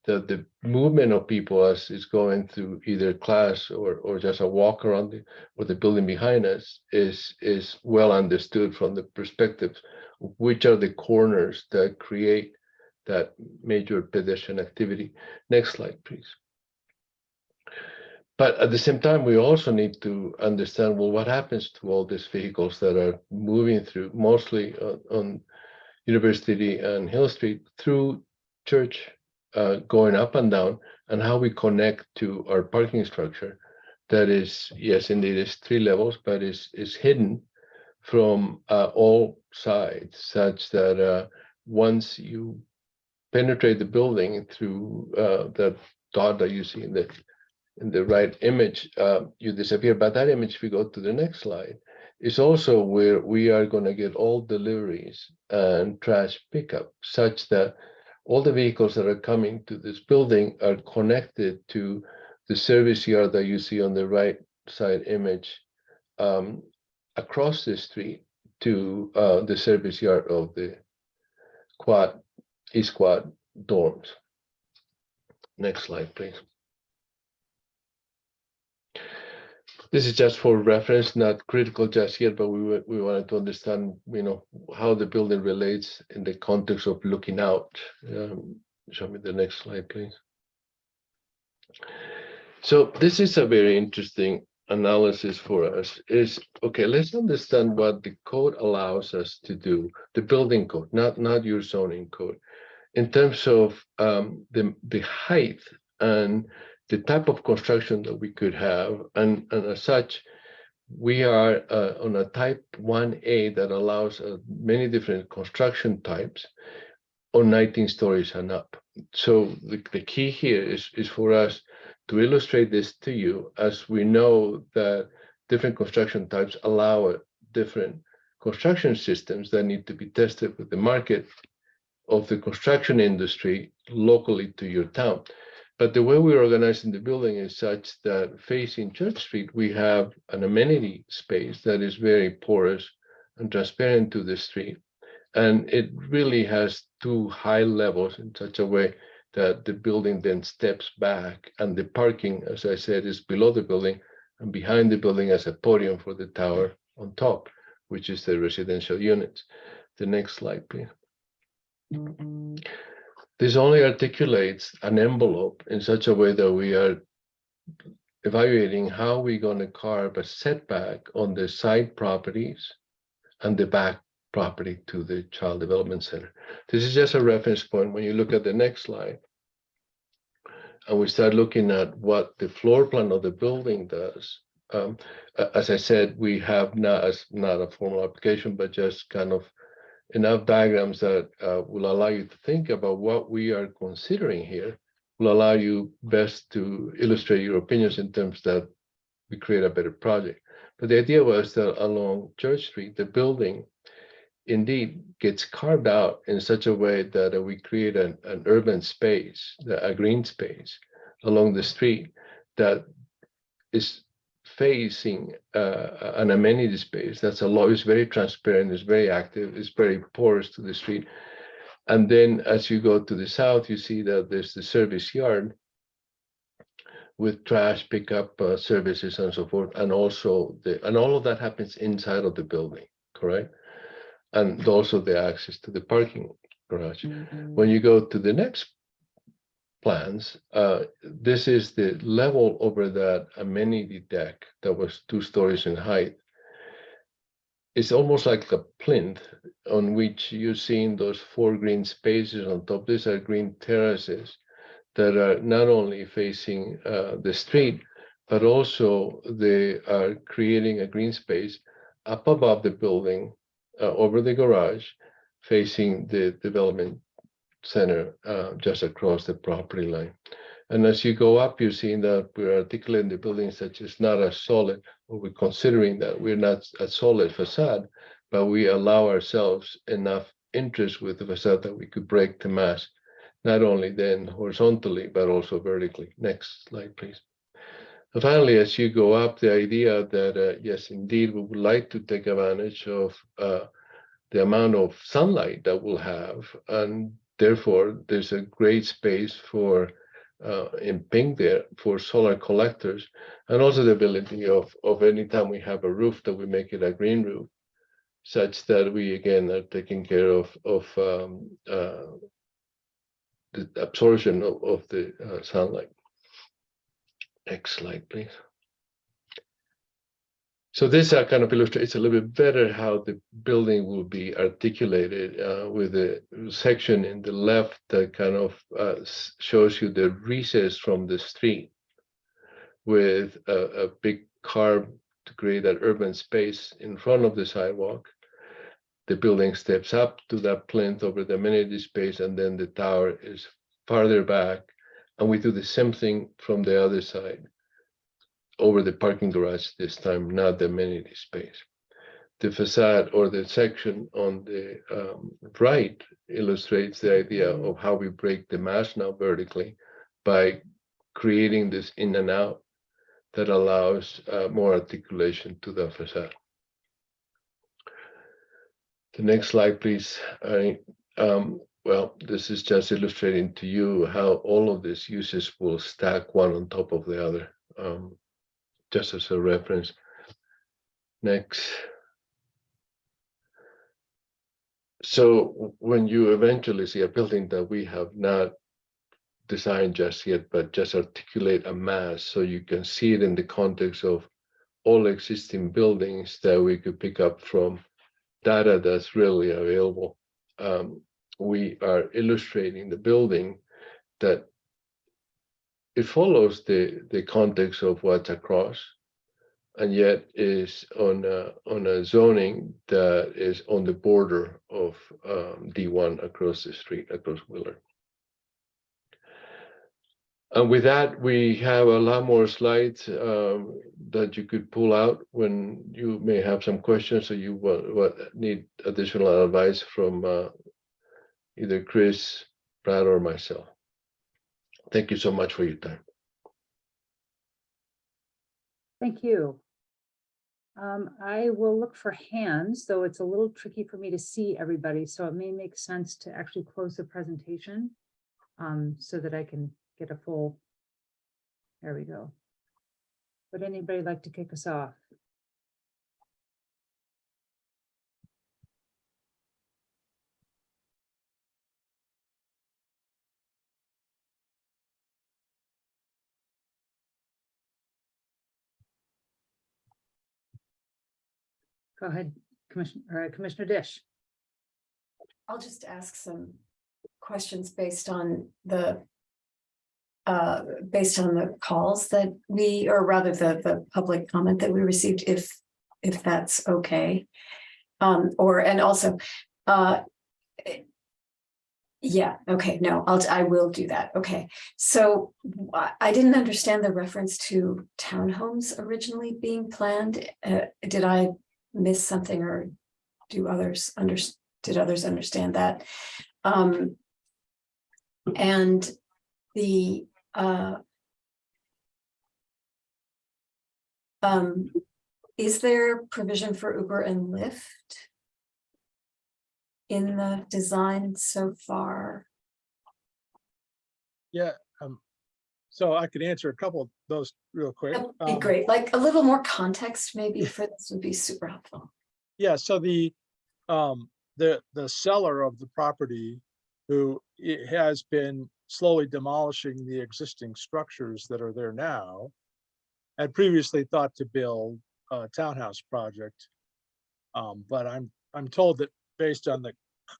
that the movement of people as is going through either class or just a walk around the building behind us is well understood from the perspective of which are the corners that create that major pedestrian activity. Next slide, please. But at the same time, we also need to understand, well, what happens to all these vehicles that are moving through, mostly on University and Hill Street, through Church, going up and down, and how we connect to our parking structure that is, yes, indeed, is 3 levels, but is hidden from all sides, such that once you penetrate the building through that dot that you see in the right image, you disappear. But that image, if we go to the next slide, is also where we are going to get all deliveries and trash pickup, such that all the vehicles that are coming to this building are connected to the service yard that you see on the right side image, across the street to the service yard of the East Quad dorms. Next slide, please. This is just for reference, not critical just yet, but we wanted to understand, how the building relates in the context of looking out. Show me the next slide, please. So this is a very interesting analysis for us is, okay, let's understand what the code allows us to do, the building code, not your zoning code, in terms of the height and the type of construction that we could have. And as such, we are on a type 1A that allows many different construction types on 19 stories and up. So the key here is for us to illustrate this to you, as we know that different construction types allow different construction systems that need to be tested with the market of the construction industry locally to your town. But the way we're organizing the building is such that facing Church Street, we have an amenity space that is very porous and transparent to the street. And it really has two high levels in such a way that the building then steps back, and the parking, as I said, is below the building, and behind the building as a podium for the tower on top, which is the residential units. The next slide, please. This only articulates an envelope in such a way that we are evaluating how we're going to carve a setback on the side properties and the back property to the Child Development Center. This is just a reference point. When you look at the next slide, and we start looking at what the floor plan of the building does, as I said, we have not a formal application, but just kind of enough diagrams that will allow you to think about what we are considering here, will allow you best to illustrate your opinions in terms that we create a better project. But the idea was that along Church Street, the building indeed gets carved out in such a way that we create an urban space, a green space along the street that is facing an amenity space that's it's very transparent, it's very active, it's very porous to the street. And then as you go to the south, you see that there's the service yard with trash pickup services and so forth, and also all of that happens inside of the building, correct? And also the access to the parking garage. When you go to the next plans, this is the level over that amenity deck that was 2 stories in height. It's almost like a plinth on which you're seeing those 4 green spaces on top. These are green terraces that are not only facing the street, but also they are creating a green space up above the building, over the garage, facing the development center just across the property line. And as you go up, you're seeing that we're articulating the building such as not as solid, or we're considering that we're not a solid facade, but we allow ourselves enough interest with the facade that we could break the mass, not only then horizontally, but also vertically. Next slide, please. And finally, as you go up, the idea that, yes, indeed, we would like to take advantage of the amount of sunlight that we'll have, and therefore there's a great space for in pink there for solar collectors, and also the ability of anytime we have a roof that we make it a green roof, such that we again are taking care of the absorption of the sunlight. Next slide, please. So this kind of illustrates a little bit better how the building will be articulated with a section in the left that kind of shows you the recess from the street with a big carve to create that urban space in front of the sidewalk. The building steps up to that plinth over the amenity space, and then the tower is farther back. And we do the same thing from the other side, over the parking garage this time, not the amenity space. The facade or the section on the right illustrates the idea of how we break the mass now vertically by creating this in and out that allows more articulation to the facade. The next slide, please. Well, this is just illustrating to you how all of these uses will stack one on top of the other, just as a reference. Next. So when you eventually see a building that we have not design just yet, but just articulate a mass so you can see it in the context of all existing buildings that we could pick up from data that's readily available. We are illustrating the building that it follows the context of what's across, and yet is on a zoning that is on the border of D1 across the street, across Willard. And with that, we have a lot more slides that you could pull out when you may have some questions or you need additional advice from either Chris, Brad, or myself. Thank you so much for your time. Thank you. I will look for hands, though it's a little tricky for me to see everybody, so it may make sense to actually close the presentation so that I can get a full, there we go. Would anybody like to kick us off? Go ahead, Commissioner Dish. I'll just ask some questions based on the calls that we, or rather the public comment that we received, if that's okay. And also, yeah, okay, no, I will do that. Okay, so I didn't understand the reference to townhomes originally being planned. Did I miss something, or did others understand that? And the is there provision for Uber and Lyft in the design so far? Yeah, so I could answer a couple of those real quick. That'd be great. Like a little more context maybe for this would be super helpful. Yeah, so the seller of the property, who has been slowly demolishing the existing structures that are there now, had previously thought to build a townhouse project. But I'm told that based on the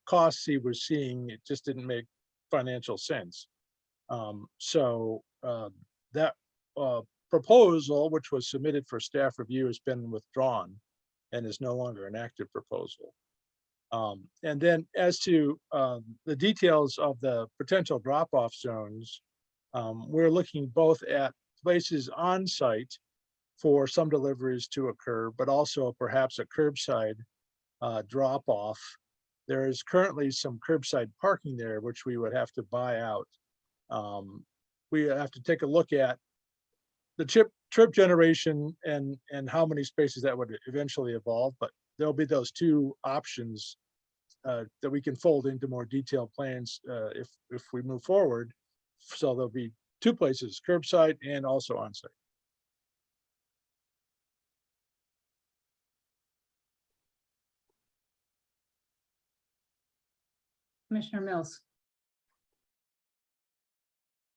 costs he was seeing, it just didn't make financial sense. So that proposal, which was submitted for staff review, has been withdrawn and is no longer an active proposal. And then as to the details of the potential drop-off zones, we're looking both at places on site for some deliveries to occur, but also perhaps a curbside drop-off. There is currently some curbside parking there, which we would have to buy out. We have to take a look at the trip generation and how many spaces that would eventually evolve, but there'll be those two options that we can fold into more detailed plans if we move forward. So there'll be two places, curbside and also on-site. Commissioner Mills.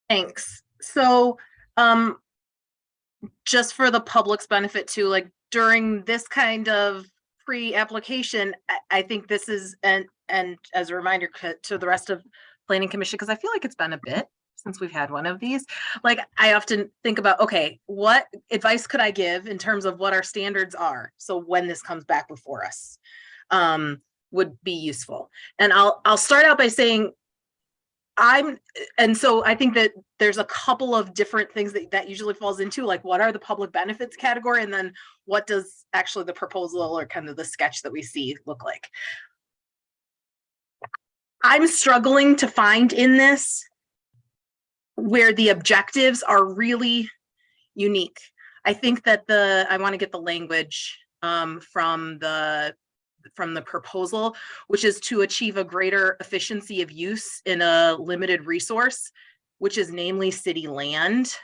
Thanks. So just for the public's benefit too, like during this kind of pre-application, I think this is, and as a reminder to the rest of Planning Commission, because I feel like it's been a bit since we've had one of these. Like I often think about, okay, what advice could I give in terms of what our standards are? So when this comes back before us, would be useful. And I'll start out by saying so I think that there's a couple of different things that usually falls into, like what are the public benefits category, and then what does actually the proposal or kind of the sketch that we see look like. I'm struggling to find in this where the objectives are really unique. I think that I want to get the language from the proposal, which is to achieve a greater efficiency of use in a limited resource, which is namely city land,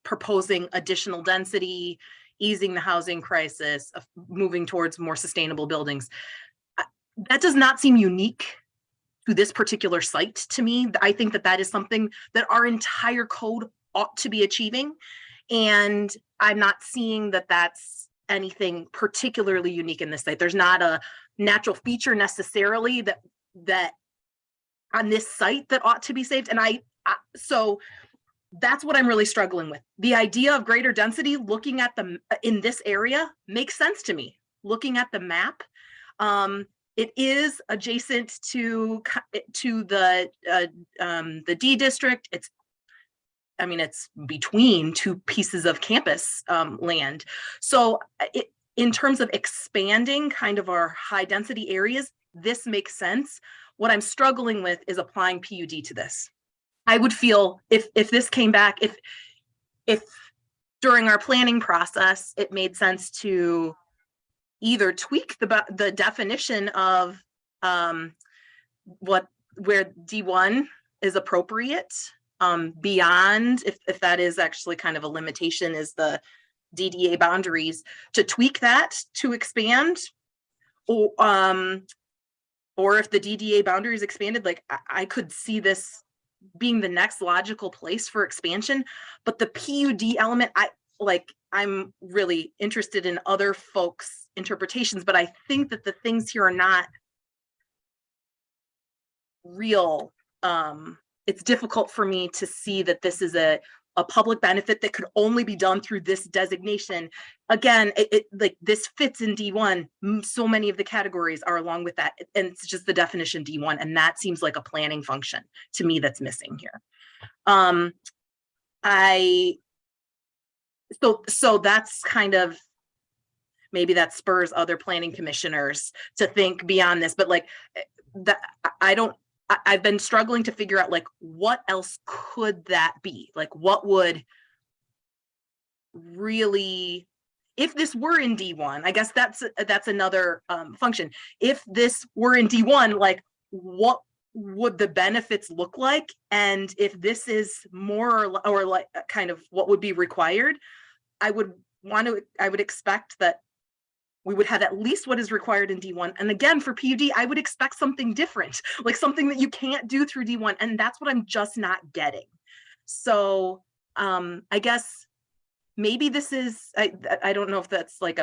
proposing additional density, easing the housing crisis, moving towards more sustainable buildings. That does not seem unique to this particular site to me. I think that that is something that our entire code ought to be achieving. And I'm not seeing that that's anything particularly unique in this site. There's not a natural feature necessarily that on this site that ought to be saved. And so that's what I'm really struggling with. The idea of greater density, looking at in this area makes sense to me. Looking at the map, it is adjacent to the D district. It's between two pieces of campus land. So in terms of expanding kind of our high density areas, this makes sense. What I'm struggling with is applying PUD to this. I would feel if this came back, if during our planning process, it made sense to either tweak the definition of where D1 is appropriate, beyond if that is actually kind of a limitation, is the DDA boundaries, to tweak that to expand, or if the DDA boundaries expanded, like I could see this being the next logical place for expansion. But the PUD element, I'm really interested in other folks' interpretations, but I think that the things here are not real. It's difficult for me to see that this is a public benefit that could only be done through this designation. Again, like this fits in D1. So many of the categories are along with that, and it's just the definition D1, and that seems like a planning function to me that's missing here. So that's kind of, maybe that spurs other planning commissioners to think beyond this, but like that, I've been struggling to figure out, like, what else could that be? Like, what would really, if this were in D1, I guess that's another function. If this were in D1, like, what would the benefits look like? And if this is more or like kind of what would be required, I would expect that we would have at least what is required in D1. And again, for PUD, I would expect something different, like something that you can't do through D1. And that's what I'm just not getting. So I guess maybe this is, I don't know if that's like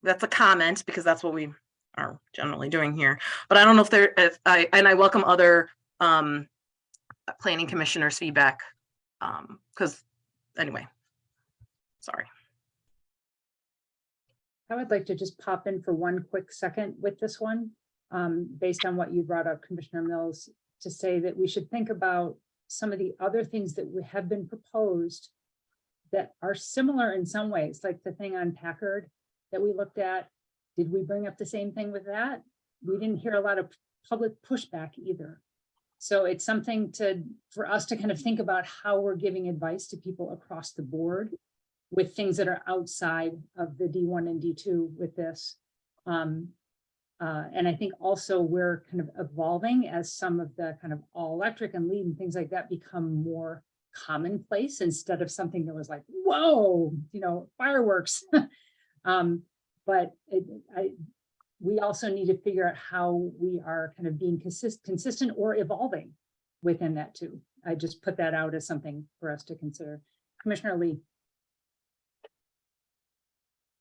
that's a comment, because that's what we are generally doing here. But I don't know if I welcome other planning commissioners' feedback, because anyway, sorry. I would like to just pop in for one quick second with this one, based on what you brought up, Commissioner Mills, to say that we should think about some of the other things that have been proposed that are similar in some ways, like the thing on Packard that we looked at. Did we bring up the same thing with that? We didn't hear a lot of public pushback either. So it's something for us to kind of think about how we're giving advice to people across the board with things that are outside of the D1 and D2 with this. And I think also we're kind of evolving as some of the kind of all electric and lead and things like that become more commonplace, instead of something that was like, whoa, fireworks. But we also need to figure out how we are kind of being consistent or evolving within that too. I just put that out as something for us to consider. Commissioner Lee.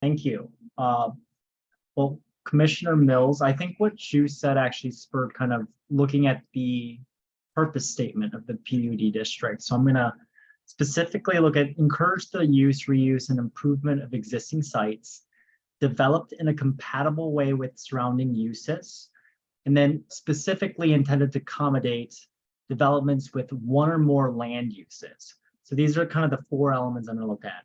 Thank you. Well, Commissioner Mills, I think what you said actually spurred kind of looking at the purpose statement of the PUD district. So I'm going to specifically look at encourage the use, reuse, and improvement of existing sites, developed in a compatible way with surrounding uses, and then specifically intended to accommodate developments with one or more land uses. So these are kind of the four elements I'm going to look at.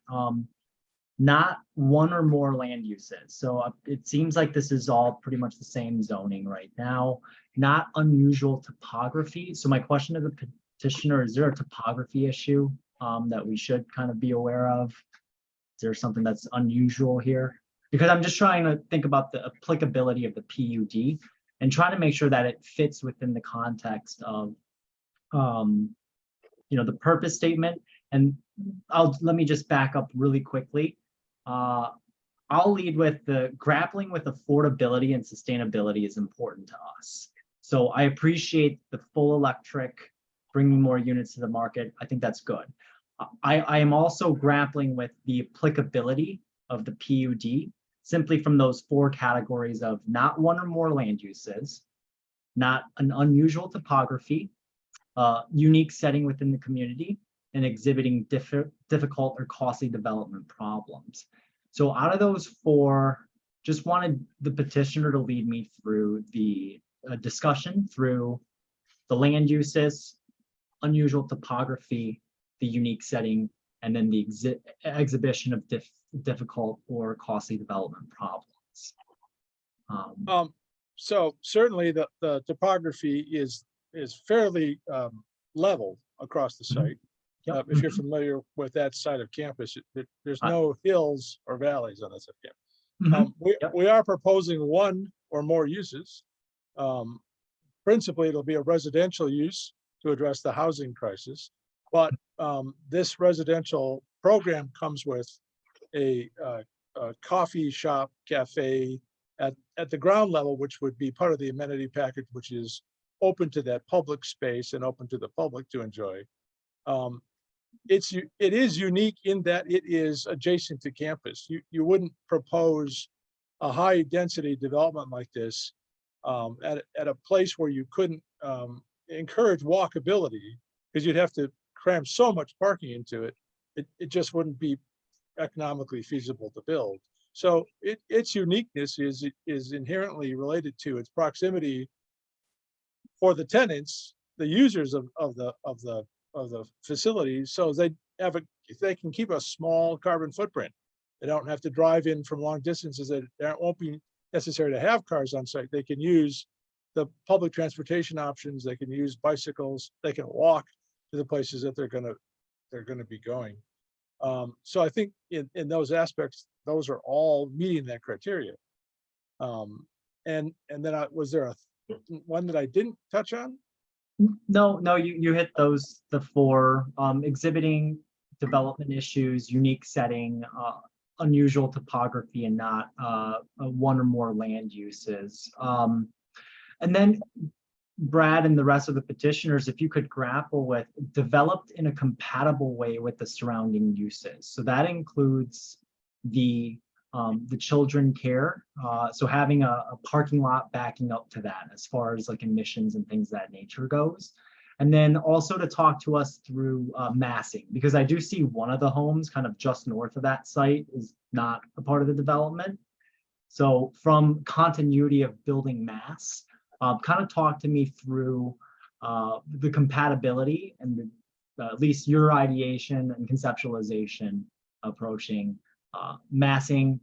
Not one or more land uses. So it seems like this is all pretty much the same zoning right now, not unusual topography. So my question to the petitioner, is there a topography issue that we should kind of be aware of? Is there something that's unusual here? Because I'm just trying to think about the applicability of the PUD and trying to make sure that it fits within the context of the purpose statement. And let me just back up really quickly. I'll lead with the grappling with affordability and sustainability is important to us. So I appreciate the full electric, bringing more units to the market. I think that's good. I am also grappling with the applicability of the PUD simply from those 4 categories of not one or more land uses, not an unusual topography, unique setting within the community, and exhibiting difficult or costly development problems. So out of those 4, just wanted the petitioner to lead me through the discussion through the land uses, unusual topography, the unique setting, and then the exhibition of difficult or costly development problems. So certainly the topography is fairly level across the site. Yep. If you're familiar with that side of campus, there's no hills or valleys on that side of campus. We are proposing 1 or more uses. Principally, it'll be a residential use to address the housing crisis. But this residential program comes with a coffee shop, cafe at the ground level, which would be part of the amenity package, which is open to that public space and open to the public to enjoy. It is unique in that it is adjacent to campus. You wouldn't propose a high density development like this at a place where you couldn't encourage walkability, because you'd have to cram so much parking into it. It just wouldn't be economically feasible to build. So its uniqueness is inherently related to its proximity for the tenants, the users of the facilities, so they can keep a small carbon footprint. They don't have to drive in from long distances. It won't be necessary to have cars on site. They can use the public transportation options. They can use bicycles. They can walk to the places that they're gonna be going. So I think in those aspects, those are all meeting that criteria. And then was there one that I didn't touch on? No, you hit the 4, exhibiting development issues, unique setting, unusual topography, and not 1 or more land uses. And then Brad and the rest of the petitioners, if you could grapple with developed in a compatible way with the surrounding uses. So that includes the children care. So having a parking lot backing up to that as far as like emissions and things of that nature goes. And then also to talk to us through massing, because I do see one of the homes kind of just north of that site is not a part of the development. So from continuity of building mass, kind of talk to me through the compatibility and at least your ideation and conceptualization approaching massing,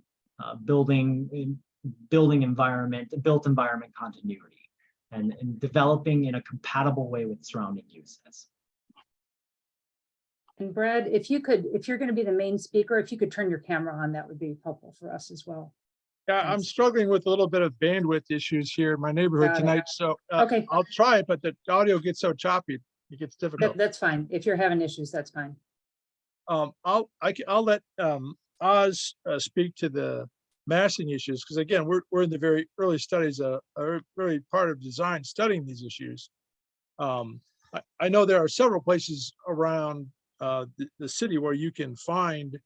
building environment, built environment continuity, and developing in a compatible way with surrounding uses. And Brad, if you're going to be the main speaker, if you could turn your camera on, that would be helpful for us as well. Yeah, I'm struggling with a little bit of bandwidth issues here in my neighborhood tonight, so okay, I'll try it, but the audio gets so choppy, it gets difficult. That's fine. If you're having issues, that's fine. I'll let Oz speak to the massing issues, because again, we're in the very early studies, really part of design studying these issues. I know there are several places around the city where you can find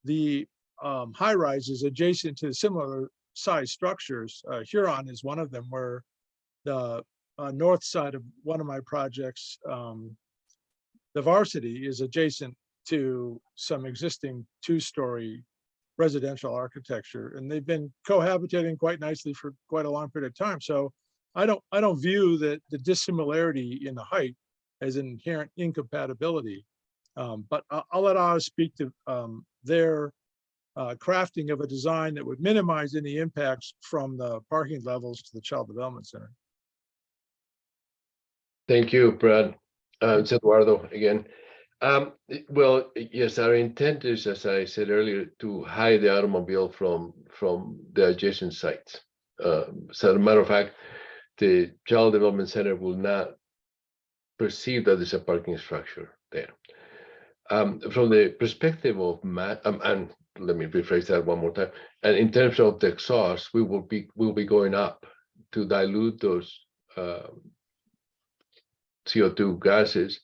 the high rises adjacent to similar size structures. Huron is one of them, where the north side of one of my projects, the Varsity, is adjacent to some existing 2-story residential architecture, and they've been cohabitating quite nicely for quite a long period of time. So I don't view the dissimilarity in the height as an inherent incompatibility. But I'll let Oz speak to their crafting of a design that would minimize any impacts from the parking levels to the Child Development Center. Thank you, Brad. It's Eduardo again. Well, yes, our intent is, as I said earlier, to hide the automobile from the adjacent sites. So as a matter of fact, the Child Development Center will not perceive that there's a parking structure there. From the perspective of and let me rephrase that one more time. And in terms of the exhaust, we'll be going up to dilute those CO2 gases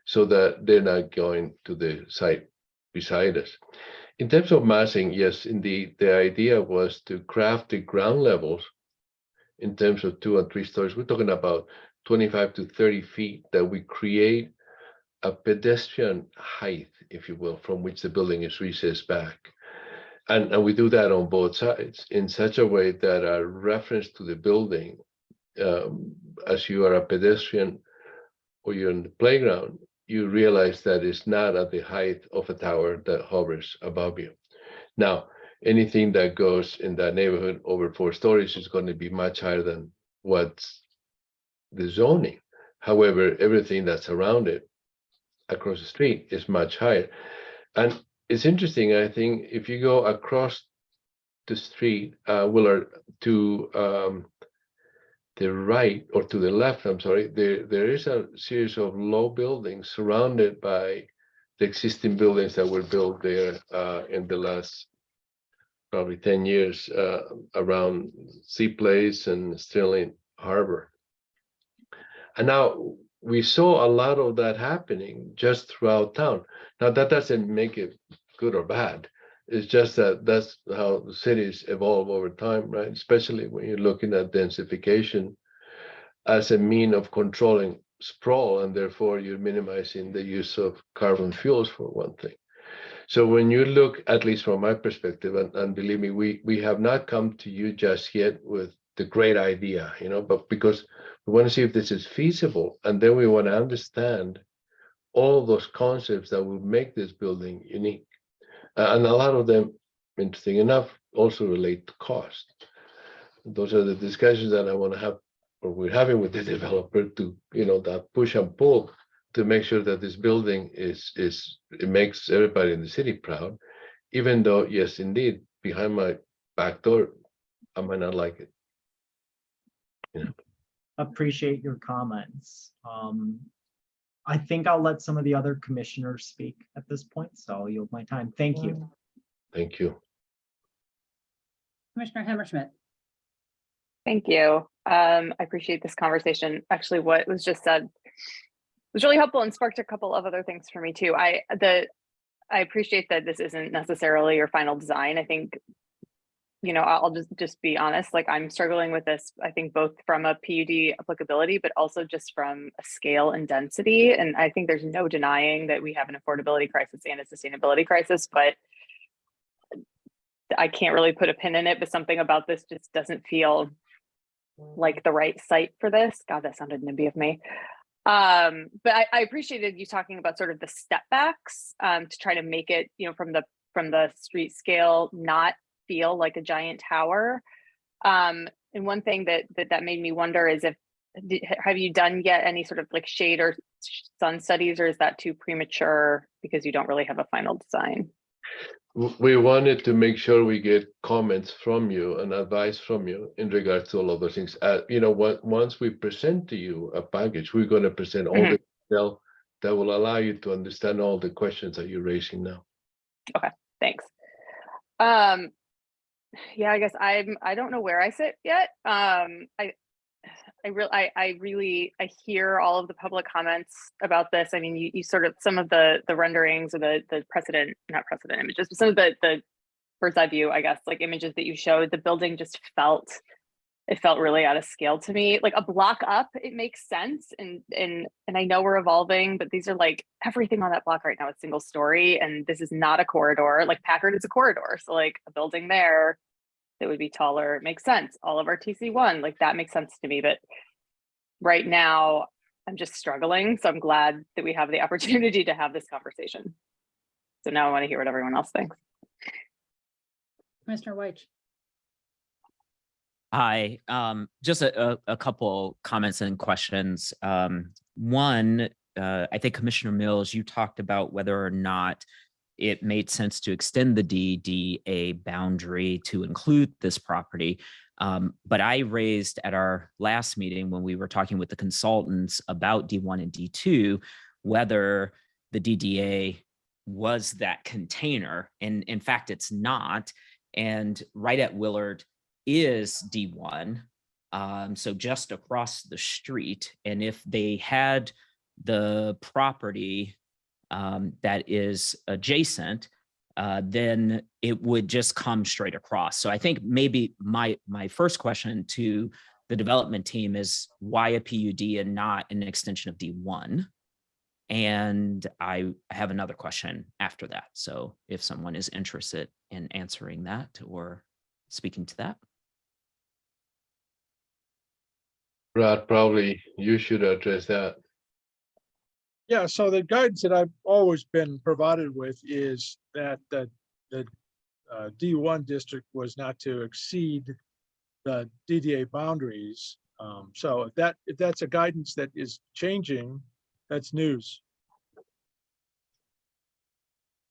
so that they're not going to the site beside us. In terms of massing, yes, indeed, the idea was to craft the ground levels in terms of 2 and 3 stories. We're talking about 25 to 30 feet that we create a pedestrian height, if you will, from which the building is recessed back. And we do that on both sides in such a way that a reference to the building, as you are a pedestrian or you're in the playground, you realize that it's not at the height of a tower that hovers above you. Now, anything that goes in that neighborhood over 4 stories is going to be much higher than what's the zoning. However, everything that's around it across the street is much higher. And it's interesting, I think, if you go across the street, Willard, to the right or to the left, I'm sorry, there is a series of low buildings surrounded by the existing buildings that were built there in the last probably 10 years around Sea Place and Sterling Harbor. And now we saw a lot of that happening just throughout town. Now that doesn't make it good or bad. It's just that that's how the cities evolve over time, right? Especially when you're looking at densification as a mean of controlling sprawl, and therefore you're minimizing the use of carbon fuels for one thing. So when you look, at least from my perspective, and believe me, we have not come to you just yet with the great idea, but because we want to see if this is feasible, and then we want to understand all of those concepts that will make this building unique. And a lot of them, interesting enough, also relate to cost. Those are the discussions that I want to have, or we're having with the developer to, that push and pull to make sure that this building it makes everybody in the city proud, even though, yes, indeed, behind my back door, I might not like it. Appreciate your comments. I think I'll let some of the other commissioners speak at this point, so I'll yield my time. Thank you. Thank you. Commissioner Hammerschmidt. Thank you. I appreciate this conversation. Actually, what was just said was really helpful and sparked a couple of other things for me too. I appreciate that this isn't necessarily your final design. I think, I'll just be honest, like I'm struggling with this, I think both from a PUD applicability, but also just from a scale and density. And I think there's no denying that we have an affordability crisis and a sustainability crisis, but I can't really put a pin in it, but something about this just doesn't feel like the right site for this. God, that sounded NIMBY of me. But I appreciated you talking about sort of the step backs to try to make it, from the street scale, not feel like a giant tower. And one thing that made me wonder is have you done yet any sort of like shade or sun studies, or is that too premature because you don't really have a final design? We wanted to make sure we get comments from you and advice from you in regards to all of those things. Once we present to you a package, we're going to present all the detail that will allow you to understand all the questions that you're raising now. Okay, thanks. Yeah, I guess I don't know where I sit yet. I hear all of the public comments about this. I mean, you sort of, some of the renderings or the not precedent images, but some of the bird's eye view, I guess, like images that you showed, the building just felt really out of scale to me. Like a block up, it makes sense. And I know we're evolving, but these are like, everything on that block right now is single story. And this is not a corridor. Like Packard is a corridor. So like a building there that would be taller, it makes sense. All of our TC1, like that makes sense to me. But right now I'm just struggling. So I'm glad that we have the opportunity to have this conversation. So now I want to hear what everyone else thinks. Commissioner White. Hi, just a couple comments and questions. One, I think Commissioner Mills, you talked about whether or not it made sense to extend the DDA boundary to include this property. But I raised at our last meeting when we were talking with the consultants about D1 and D2, whether the DDA was that container. And in fact, it's not. And right at Willard is D1. so just across the street. And if they had the property that is adjacent, then it would just come straight across. So I think maybe my first question to the development team is why a PUD and not an extension of D1? And I have another question after that. So if someone is interested in answering that or speaking to that. Brad, probably you should address that. Yeah, so the guidance that I've always been provided with is that the D1 district was not to exceed the DDA boundaries. So if that's a guidance that is changing, that's news.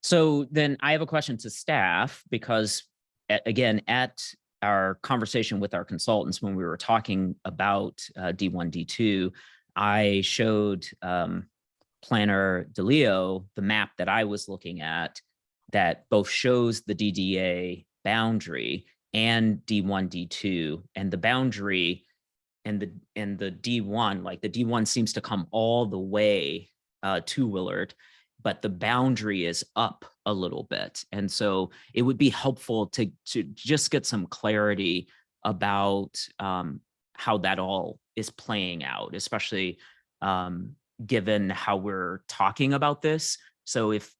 So then I have a question to staff because again, at our conversation with our consultants, when we were talking about D1, D2, I showed Planner DeLeo the map that I was looking at that both shows the DDA boundary and D1, D2, and the boundary and the D1, like the D1 seems to come all the way to Willard, but the boundary is up a little bit. And so it would be helpful to just get some clarity about how that all is playing out, especially given how we're talking about this. So if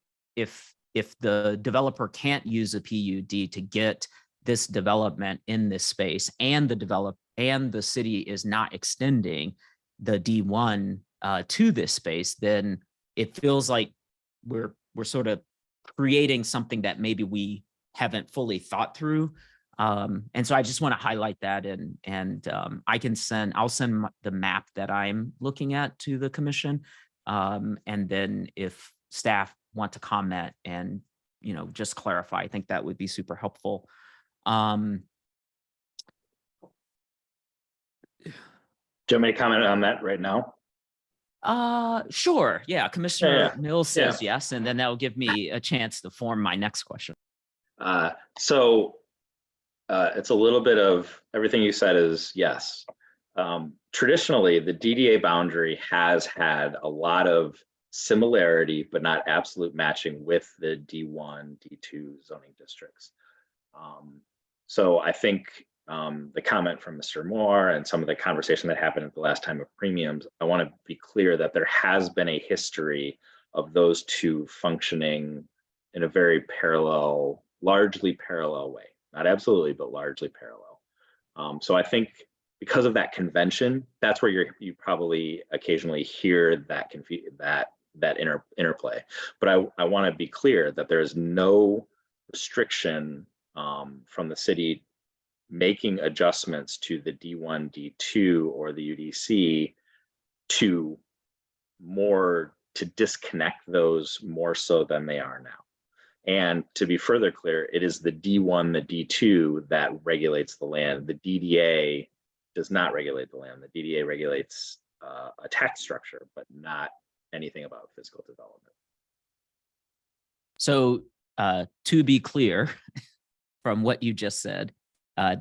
the developer can't use a PUD to get this development in this space and the city is not extending the D1 to this space, then it feels like we're sort of creating something that maybe we haven't fully thought through. And so I just want to highlight that, and I'll send the map that I'm looking at to the commission. And then if staff want to comment and, just clarify, I think that would be super helpful. Do you want me to comment on that right now? Sure. Yeah. Commissioner Yeah. Mills says yes, and then that'll give me a chance to form my next question. So it's a little bit of everything you said is yes. Traditionally, the DDA boundary has had a lot of similarity, but not absolute matching with the D1, D2 zoning districts. So I think the comment from Mr. Moore and some of the conversation that happened at the last time of premiums, I want to be clear that there has been a history of those two functioning in a very parallel, largely parallel way. Not absolutely, but largely parallel. So I think because of that convention, that's where you probably occasionally hear that interplay. But I want to be clear that there is no restriction from the city making adjustments to the D1, D2, or the UDC to disconnect those more so than they are now. And to be further clear, it is the D1, the D2 that regulates the land. The DDA does not regulate the land. The DDA regulates a tax structure, but not anything about physical development. So to be clear, from what you just said,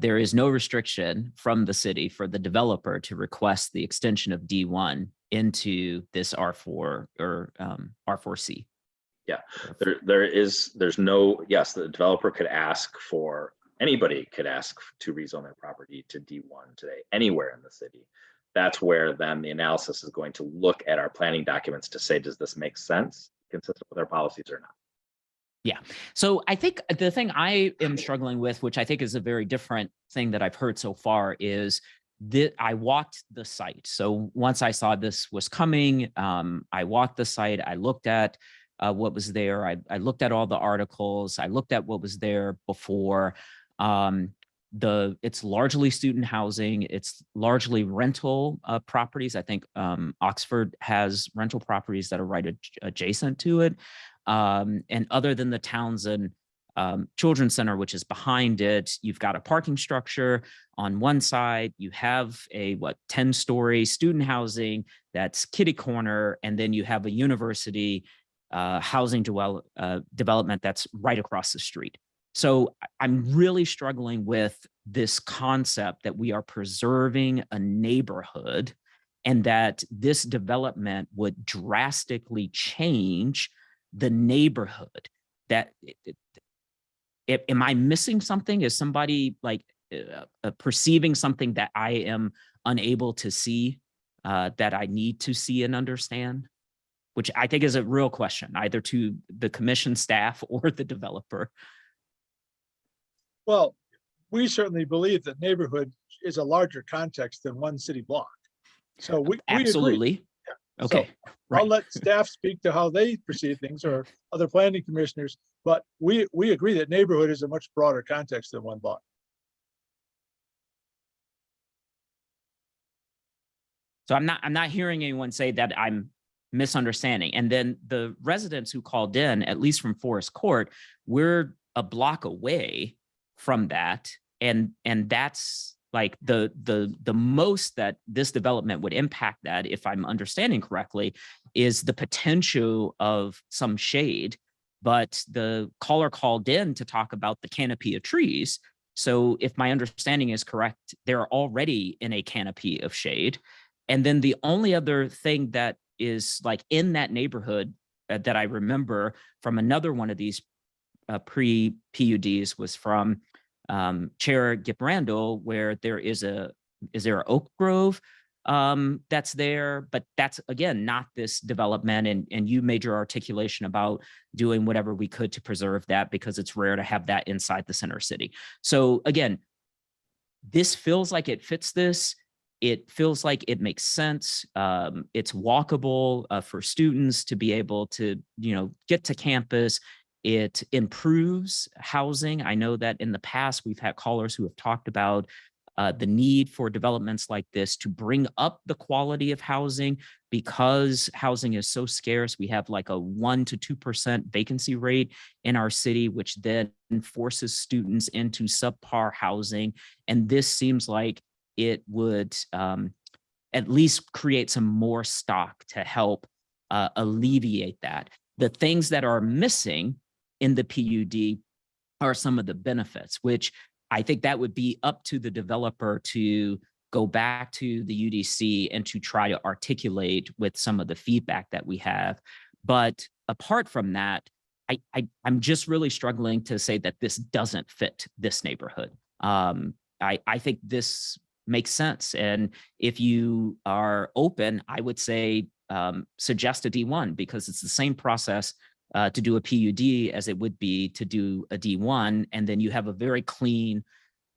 there is no restriction from the city for the developer to request the extension of D1 into this R4 or R4C. Yeah, there's no, yes, the developer could ask for, anybody could ask to rezone their property to D1 today, anywhere in the city. That's where then the analysis is going to look at our planning documents to say, does this make sense, consistent with our policies or not? Yeah. So I think the thing I am struggling with, which I think is a very different thing that I've heard so far, is that I walked the site. So once I saw this was coming, I walked the site, I looked at what was there. I looked at all the articles. I looked at what was there before. It's largely student housing. It's largely rental properties. I think Oxford has rental properties that are right adjacent to it. And other than the Townsend Children's Center, which is behind it, you've got a parking structure on one side. You have a 10-story student housing that's kitty corner, and then you have a university housing development that's right across the street. So I'm really struggling with this concept that we are preserving a neighborhood and that this development would drastically change the neighborhood. That am I missing something? Is somebody like perceiving something that I am unable to see, that I need to see and understand? Which I think is a real question, either to the commission staff or the developer. Well, we certainly believe that neighborhood is a larger context than one city block. So we agree. Absolutely. Yeah. Okay. So Right. I'll let staff speak to how they perceive things or other planning commissioners, but we agree that neighborhood is a much broader context than one block. So I'm not hearing anyone say that I'm misunderstanding. And then the residents who called in, at least from Forest Court, we're a block away from that. And that's like the most that this development would impact that, if I'm understanding correctly, is the potential of some shade. But the caller called in to talk about the canopy of trees. So if my understanding is correct, they're already in a canopy of shade. And then the only other thing that is like in that neighborhood that I remember from another one of these pre-PUDs was from Chair Gibrandel, where is there an oak grove that's there, but that's again not this development. And you made your articulation about doing whatever we could to preserve that because it's rare to have that inside the center city. So again, this feels like it fits this. It feels like it makes sense. It's walkable for students to be able to, get to campus. It improves housing. I know that in the past, we've had callers who have talked about the need for developments like this to bring up the quality of housing because housing is so scarce. We have like a 1% to 2% vacancy rate in our city, which then forces students into subpar housing. And this seems like it would at least create some more stock to help alleviate that. The things that are missing in the PUD are some of the benefits, which I think that would be up to the developer to go back to the UDC and to try to articulate with some of the feedback that we have. But apart from that, I'm just really struggling to say that this doesn't fit this neighborhood. I think this makes sense. And if you are open, I would say suggest a D1 because it's the same process to do a PUD as it would be to do a D1. And then you have a very clean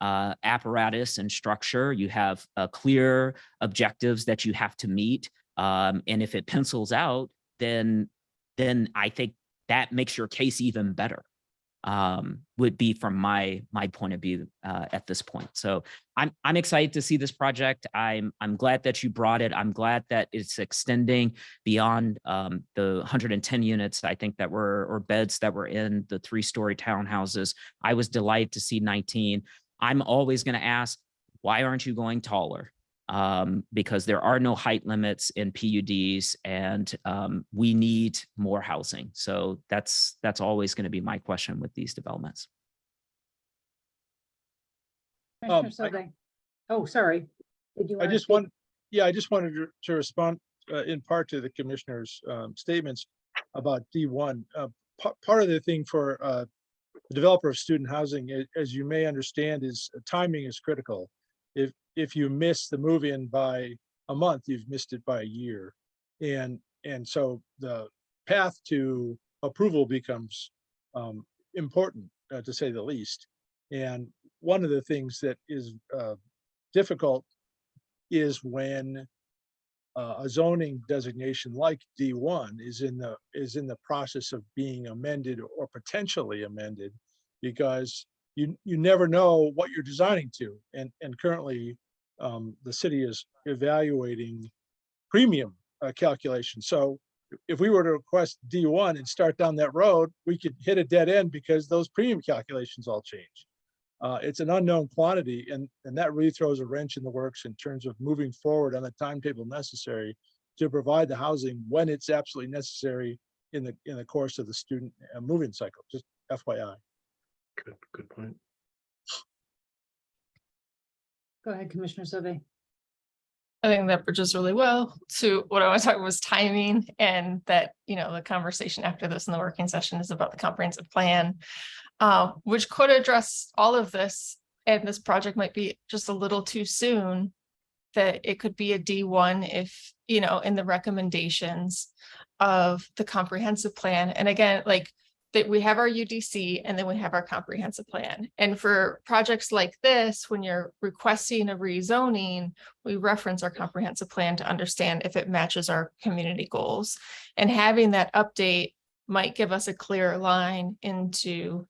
apparatus and structure. You have clear objectives that you have to meet. And if it pencils out, then I think that makes your case even better. Would be from my point of view at this point. So I'm excited to see this project. I'm glad that you brought it. I'm glad that it's extending beyond the 110 units I think that were or beds that were in the 3-story townhouses. I was delighted to see 19. I'm always going to ask, why aren't you going taller? Because there are no height limits in PUDs and we need more housing. So that's always going to be my question with these developments. Commissioner Sildang. Oh, sorry. Did you I want just wanted to respond in part to the commissioner's statements about D1. Part of the thing for the developer of student housing, as you may understand, is timing is critical. If you miss the move-in by a month, you've missed it by a year. And so the path to approval becomes important, to say the least. And one of the things that is difficult is when a zoning designation like D1 is in the process of being amended or potentially amended, because you never know what you're designing to. And currently the city is evaluating premium calculation. So if we were to request D1 and start down that road, we could hit a dead end because those premium calculations all change. It's an unknown quantity, and that really throws a wrench in the works in terms of moving forward on the timetable necessary to provide the housing when it's absolutely necessary in the course of the student moving cycle. Just FYI. Good point. Go ahead, Commissioner Sauvé. I think that bridges really well to what I was talking was timing, and that, the conversation after this in the working session is about the comprehensive plan, which could address all of this. And this project might be just a little too soon, that it could be a D1 if, in the recommendations of the comprehensive plan. And again, like that we have our UDC and then we have our comprehensive plan. And for projects like this, when you're requesting a rezoning, we reference our comprehensive plan to understand if it matches our community goals. And having that update might give us a clearer line into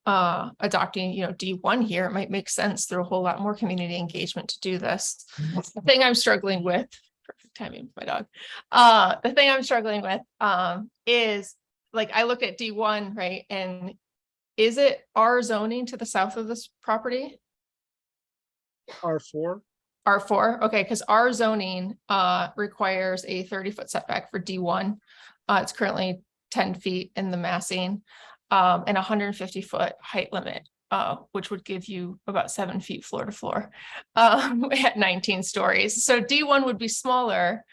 adopting, D1 here. It might make sense through a whole lot more community engagement to do this. The thing I'm struggling with, perfect timing with my dog. The thing I'm struggling with is, like, I look at D1, right? And is it R zoning to the south of this property? R4. R4, okay, because R zoning requires a 30-foot setback for D1. It's currently 10 feet in the massing, and 150-foot height limit, which would give you about 7 feet floor to floor at 19 stories. So D1 would be smaller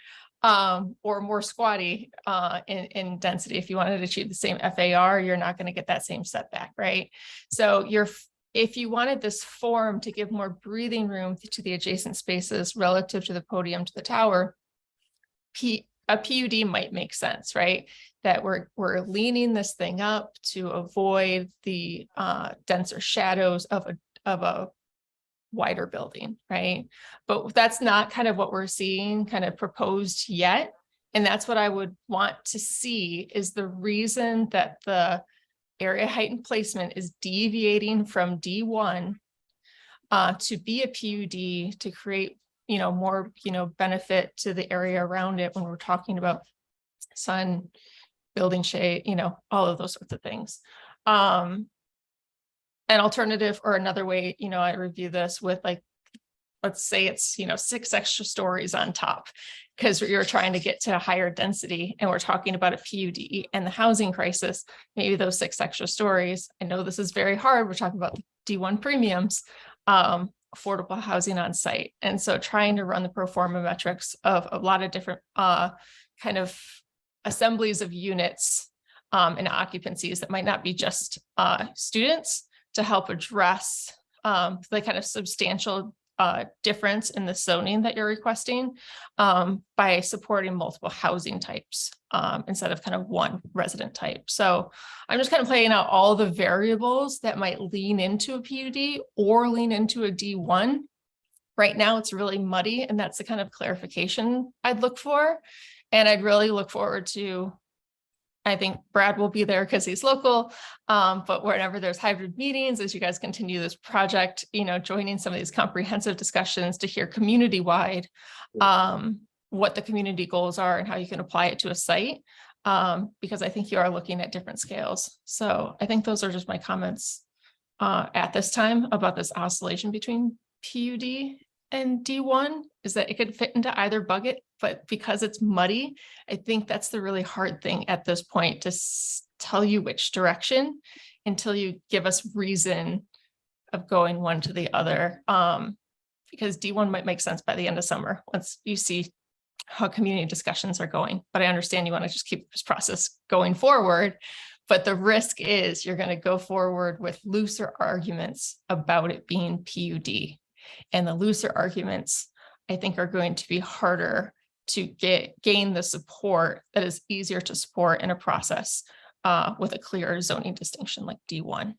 or more squatty in density. If you wanted to achieve the same FAR, you're not going to get that same setback, right? So if you wanted this form to give more breathing room to the adjacent spaces relative to the podium to the tower, a PUD might make sense, right? That we're leaning this thing up to avoid the denser shadows of a wider building, right? But that's not kind of what we're seeing kind of proposed yet. And that's what I would want to see, is the reason that the area height and placement is deviating from D1 to be a PUD to create, more, benefit to the area around it when we're talking about sun, building shade, all of those sorts of things. An alternative or another way, I review this with, like, let's say it's, 6 extra stories on top, because you're trying to get to a higher density and we're talking about a PUD and the housing crisis, maybe those 6 extra stories. I know this is very hard. We're talking about D1 premiums, affordable housing on site. And so trying to run the pro forma metrics of a lot of different kind of assemblies of units and occupancies that might not be just students, to help address the kind of substantial difference in the zoning that you're requesting by supporting multiple housing types instead of kind of one resident type. So I'm just kind of playing out all the variables that might lean into a PUD or lean into a D1. Right now, it's really muddy, and that's the kind of clarification I'd look for. And I'd really look forward to, I think Brad will be there because he's local, but whenever there's hybrid meetings, as you guys continue this project, joining some of these comprehensive discussions to hear community-wide what the community goals are and how you can apply it to a site, because I think you are looking at different scales. So I think those are just my comments at this time about this oscillation between PUD and D1, is that it could fit into either bucket, but because it's muddy, I think that's the really hard thing at this point, to tell you which direction until you give us reason of going one to the other. Because D1 might make sense by the end of summer once you see how community discussions are going. But I understand you want to just keep this process going forward. But the risk is you're going to go forward with looser arguments about it being PUD. And the looser arguments, I think, are going to be harder to gain the support that is easier to support in a process with a clear zoning distinction like D1.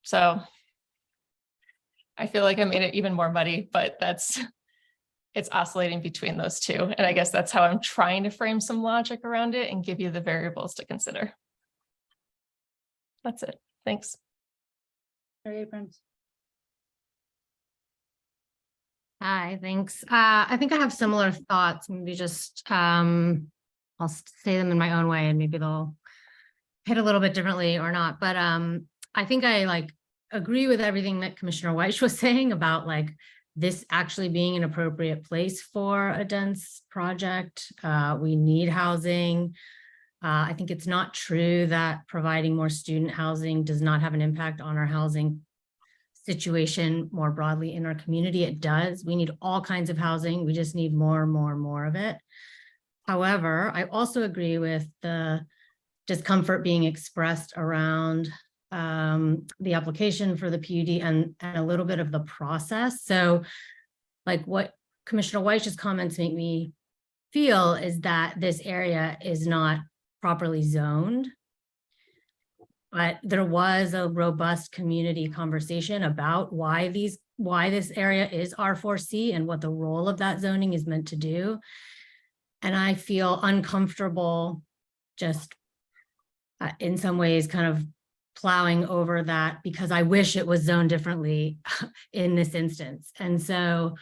So I feel like I made it even more muddy, but it's oscillating between those two. And I guess that's how I'm trying to frame some logic around it and give you the variables to consider. That's it. Thanks. Mary Abrams. Hi, thanks. I think I have similar thoughts, maybe just I'll say them in my own way and maybe they'll hit a little bit differently or not. But I think I agree with everything that Commissioner Weiss was saying about this actually being an appropriate place for a dense project. We need housing. I think it's not true that providing more student housing does not have an impact on our housing situation more broadly in our community. It does. We need all kinds of housing. We just need more of it. However, I also agree with the discomfort being expressed around the application for the PUD and a little bit of the process. So like what Commissioner Weich's comments make me feel is that this area is not properly zoned. But there was a robust community conversation about why this area is R4C and what the role of that zoning is meant to do. And I feel uncomfortable just in some ways kind of plowing over that because I wish it was zoned differently in this instance. And so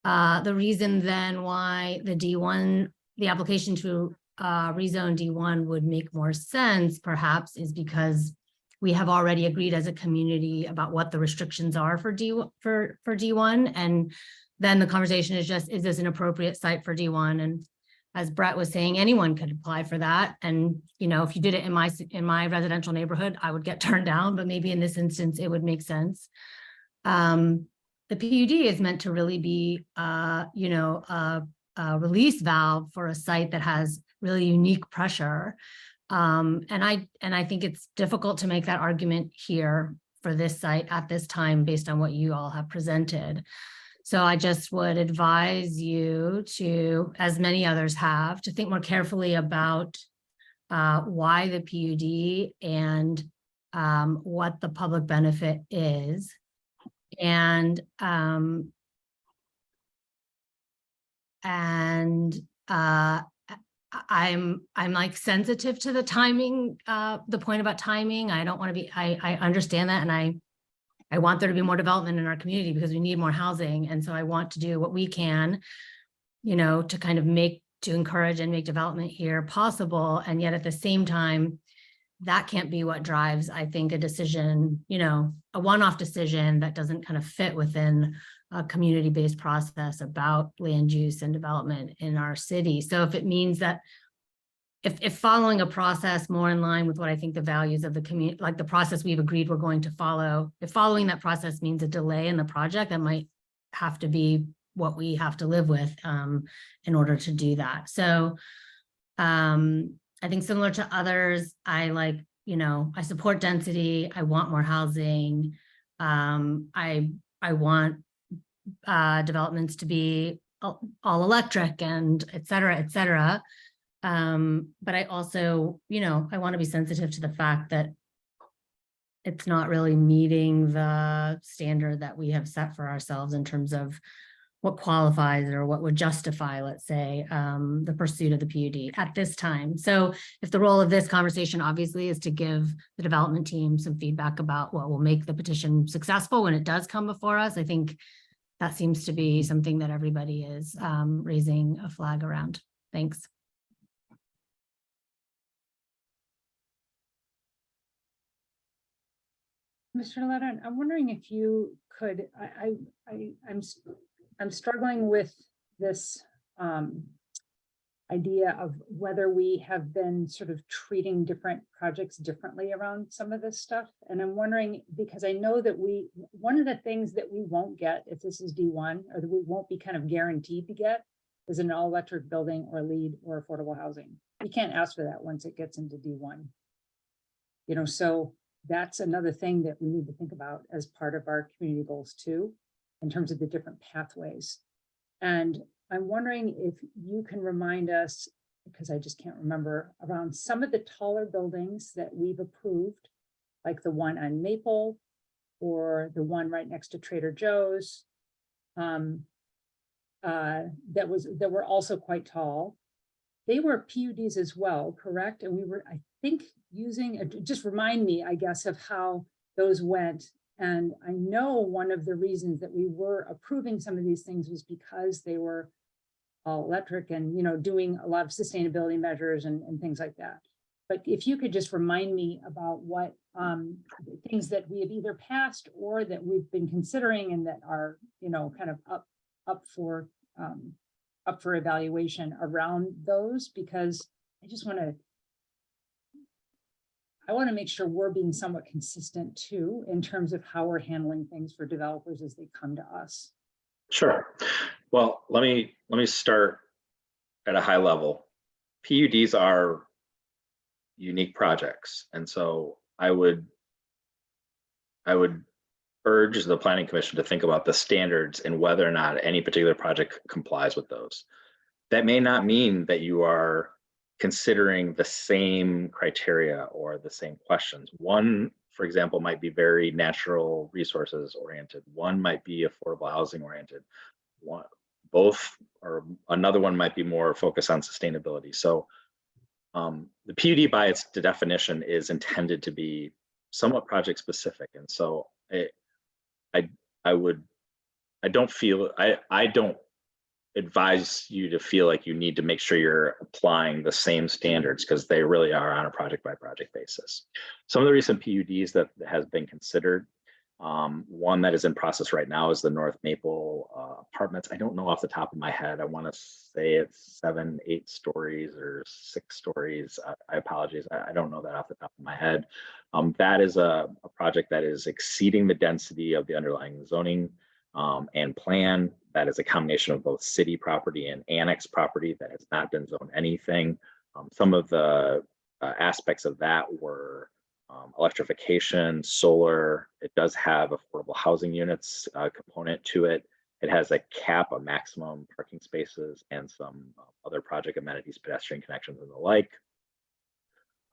the reason then why the D1, the application to rezone D1 would make more sense perhaps is because we have already agreed as a community about what the restrictions are for D1. And then the conversation is just, is this an appropriate site for D1? And as Brett was saying, anyone could apply for that. And, you know, if you did it in my residential neighborhood, I would get turned down, but maybe in this instance, it would make sense. The PUD is meant to really be, you know, a release valve for a site that has really unique pressure. And I think it's difficult to make that argument here for this site at this time based on what you all have presented. So I just would advise you to, as many others have, to think more carefully about why the PUD and what the public benefit is. And I'm like sensitive to the timing, the point about timing. I don't want to be, I understand that. And I want there to be more development in our community because we need more housing. And so I want to do what we can, you know, to kind of to encourage and make development here possible. And yet at the same time, that can't be what drives, I think, a decision, you know, a one-off decision that doesn't kind of fit within a community-based process about land use and development in our city. So if it means that if following a process more in line with what I think the values of the community, like the process we've agreed we're going to follow, if following that process means a delay in the project, that might have to be what we have to live with in order to do that. So I think similar to others, I like, you know, I support density. I want more housing. I want developments to be all electric and et cetera, et cetera. But I also, you know, I want to be sensitive to the fact that it's not really meeting the standard that we have set for ourselves in terms of what qualifies or what would justify, let's say, the pursuit of the PUD at this time. So if the role of this conversation obviously is to give the development team some feedback about what will make the petition successful when it does come before us, I think that seems to be something that everybody is raising a flag around. Thanks. Mr. Ledon, I'm wondering if you could, I'm struggling with this idea of whether we have been sort of treating different projects differently around some of this stuff. And I'm wondering, because I know that one of the things that we won't get if this is D1, or that we won't be kind of guaranteed to get, is an all-electric building or LEED or affordable housing. We can't ask for that once it gets into D1. You know, so that's another thing that we need to think about as part of our community goals too, in terms of the different pathways. And I'm wondering if you can remind us, because I just can't remember, around some of the taller buildings that we've approved, like the one on Maple or the one right next to Trader Joe's, that were also quite tall. They were PUDs as well, correct? And we were, I think, just remind me, I guess, of how those went. And I know one of the reasons that we were approving some of these things was because they were all electric and, you know, doing a lot of sustainability measures and things like that. But if you could just remind me about what things that we have either passed or that we've been considering and that are, you know, kind of up for evaluation around those, because I just want to I want to make sure we're being somewhat consistent too, in terms of how we're handling things for developers as they come to us. Sure. Well, let me start at a high level. PUDs are unique projects, and so I would urge the Planning Commission to think about the standards and whether or not any particular project complies with those. That may not mean that you are considering the same criteria or the same questions. One, for example, might be very natural resources oriented. One might be affordable housing oriented. Both, or another one might be more focused on sustainability. So the PUD by its definition is intended to be somewhat project specific. And so I don't advise you to feel like you need to make sure you're applying the same standards, because they really are on a project by project basis. Some of the recent PUDs that has been considered, one that is in process right now is the North Maple apartments. I don't know off the top of my head. I want to say it's 7, 8 stories or 6 stories. I apologize. I don't know that off the top of my head. That is a project that is exceeding the density of the underlying zoning and plan. That is a combination of both city property and annex property that has not been zoned anything. Some of the aspects of that were electrification, solar. It does have affordable housing units component to it. It has a cap of maximum parking spaces and some other project amenities, pedestrian connections and the like.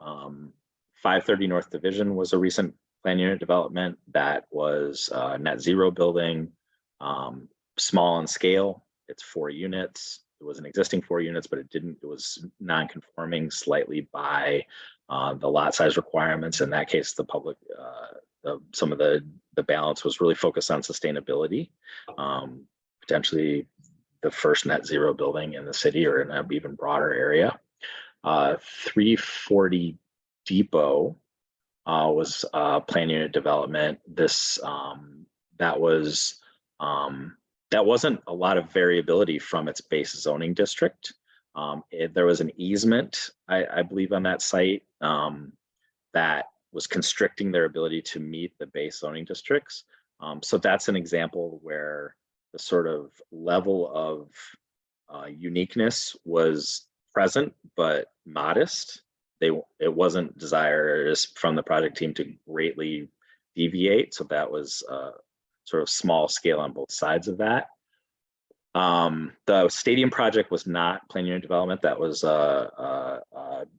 530 North Division was a recent plan unit development that was a net zero building, small in scale. It's 4 units. It was an existing 4 units, but it was non-conforming slightly by the lot size requirements. In that case, the public, some of the balance was really focused on sustainability, potentially the first net zero building in the city or in an even broader area. 340 Depot was plan unit development. That wasn't a lot of variability from its base zoning district. There was an easement, I believe, on that site that was constricting their ability to meet the base zoning districts. So that's an example where the sort of level of uniqueness was present, but modest. It wasn't desirous from the project team to greatly deviate. So that was sort of small scale on both sides of that. The stadium project was not plan unit development. That was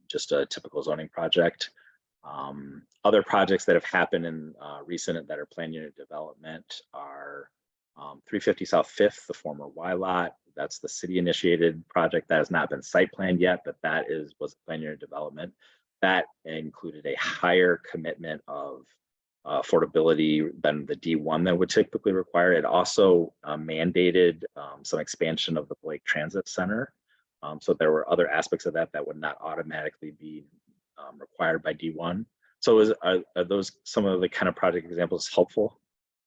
just a typical zoning project. Other projects that have happened in recent that are plan unit development are 350 South 5th, the former Y lot. That's the city initiated project that has not been site planned yet, but that was plan unit development. That included a higher commitment of affordability than the D1 that would typically require. It also mandated some expansion of the Blake Transit Center. So there were other aspects of that that would not automatically be required by D1. So are those some of the kind of project examples helpful?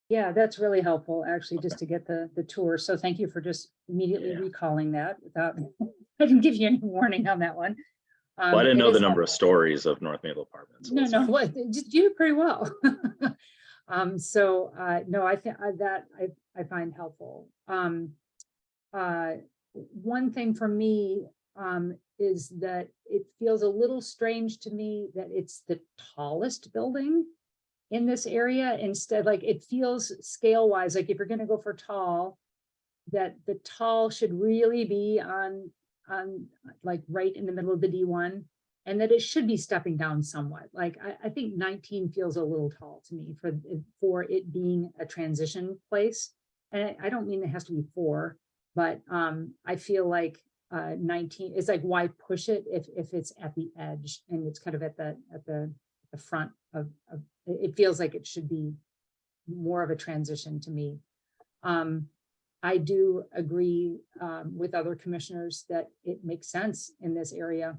Yeah, that's really helpful, actually, just to get the tour. So thank you for just immediately recalling that without, I didn't give you any warning on that one. Well, I didn't know the number of stories of North Maple Apartments. No, what, just you did pretty well. No, I think that I find helpful. One thing for me is that it feels a little strange to me that it's the tallest building in this area. Instead, like, it feels scale wise, like if you're going to go for tall, that the tall should really be on like right in the middle of the D1, and that it should be stepping down somewhat. Like I think 19 feels a little tall to me for it being a transition place. And I don't mean it has to be 4, but I feel like 19 is like, why push it if it's at the edge and it's kind of at the front of it. Feels like it should be more of a transition to me. I do agree with other commissioners that it makes sense in this area.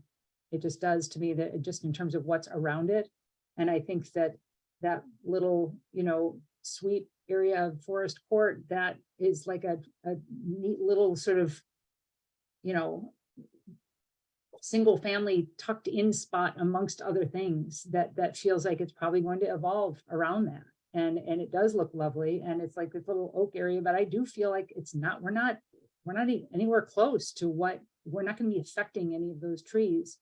It just does to me, that just in terms of what's around it. And I think that little, sweet area of Forest Court, that is like a neat little sort of, single family tucked in spot amongst other things that feels like it's probably going to evolve around that. And it does look lovely, and it's like this little oak area, but I do feel like it's not, we're not anywhere close to what, we're not going to be affecting any of those trees.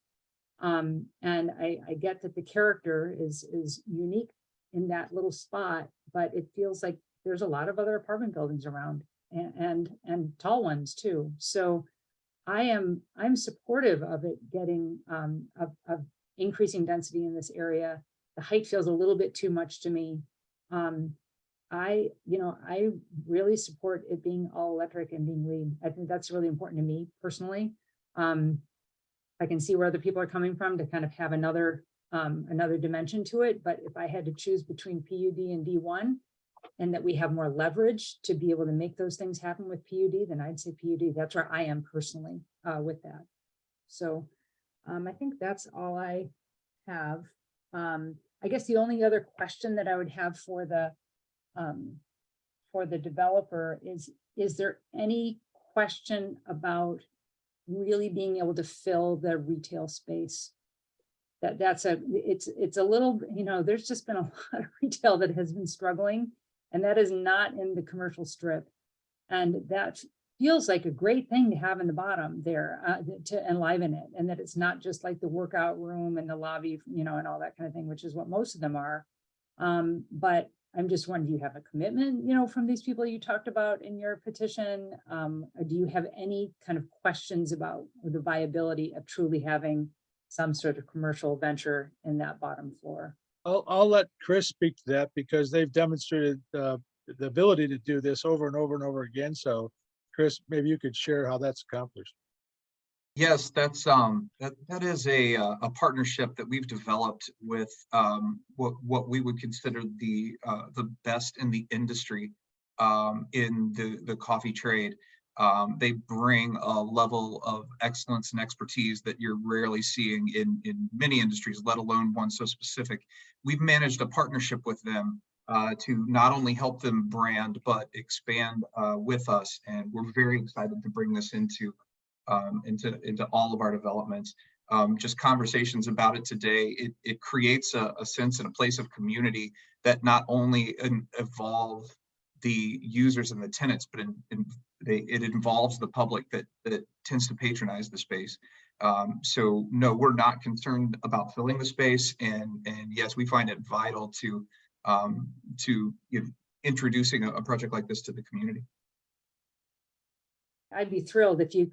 And I get that the character is unique in that little spot, but it feels like there's a lot of other apartment buildings around, and tall ones too. So I'm supportive of it getting of increasing density in this area. The height feels a little bit too much to me. I really support it being all electric and being LEED. I think that's really important to me personally. I can see where other people are coming from to kind of have another dimension to it. But if I had to choose between PUD and D1, and that we have more leverage to be able to make those things happen with PUD, then I'd say PUD. That's where I am personally with that. So I think that's all I have. I guess the only other question that I would have for the developer is there any question about really being able to fill the retail space? It's a little, there's just been a lot of retail that has been struggling, and that is not in the commercial strip. And that feels like a great thing to have in the bottom there to enliven it. And that it's not just like the workout room and the lobby, and all that kind of thing, which is what most of them are. But I'm just wondering, do you have a commitment, from these people you talked about in your petition? Or do you have any kind of questions about the viability of truly having some sort of commercial venture in that bottom floor? I'll let Chris speak to that, because they've demonstrated the ability to do this over and over and over again. So Chris, maybe you could share how that's accomplished. Yes, that's that is a partnership that we've developed with what we would consider the best in the industry in the coffee trade. They bring a level of excellence and expertise that you're rarely seeing in many industries, let alone one so specific. We've managed a partnership with them to not only help them brand, but expand with us. And we're very excited to bring this into all of our developments. Just conversations about it today, it creates a sense and a place of community that not only evolve the users and the tenants, but it involves the public that tends to patronize the space. So no, we're not concerned about filling the space, and yes, we find it vital to introducing a project like this to the community. I'd be thrilled if you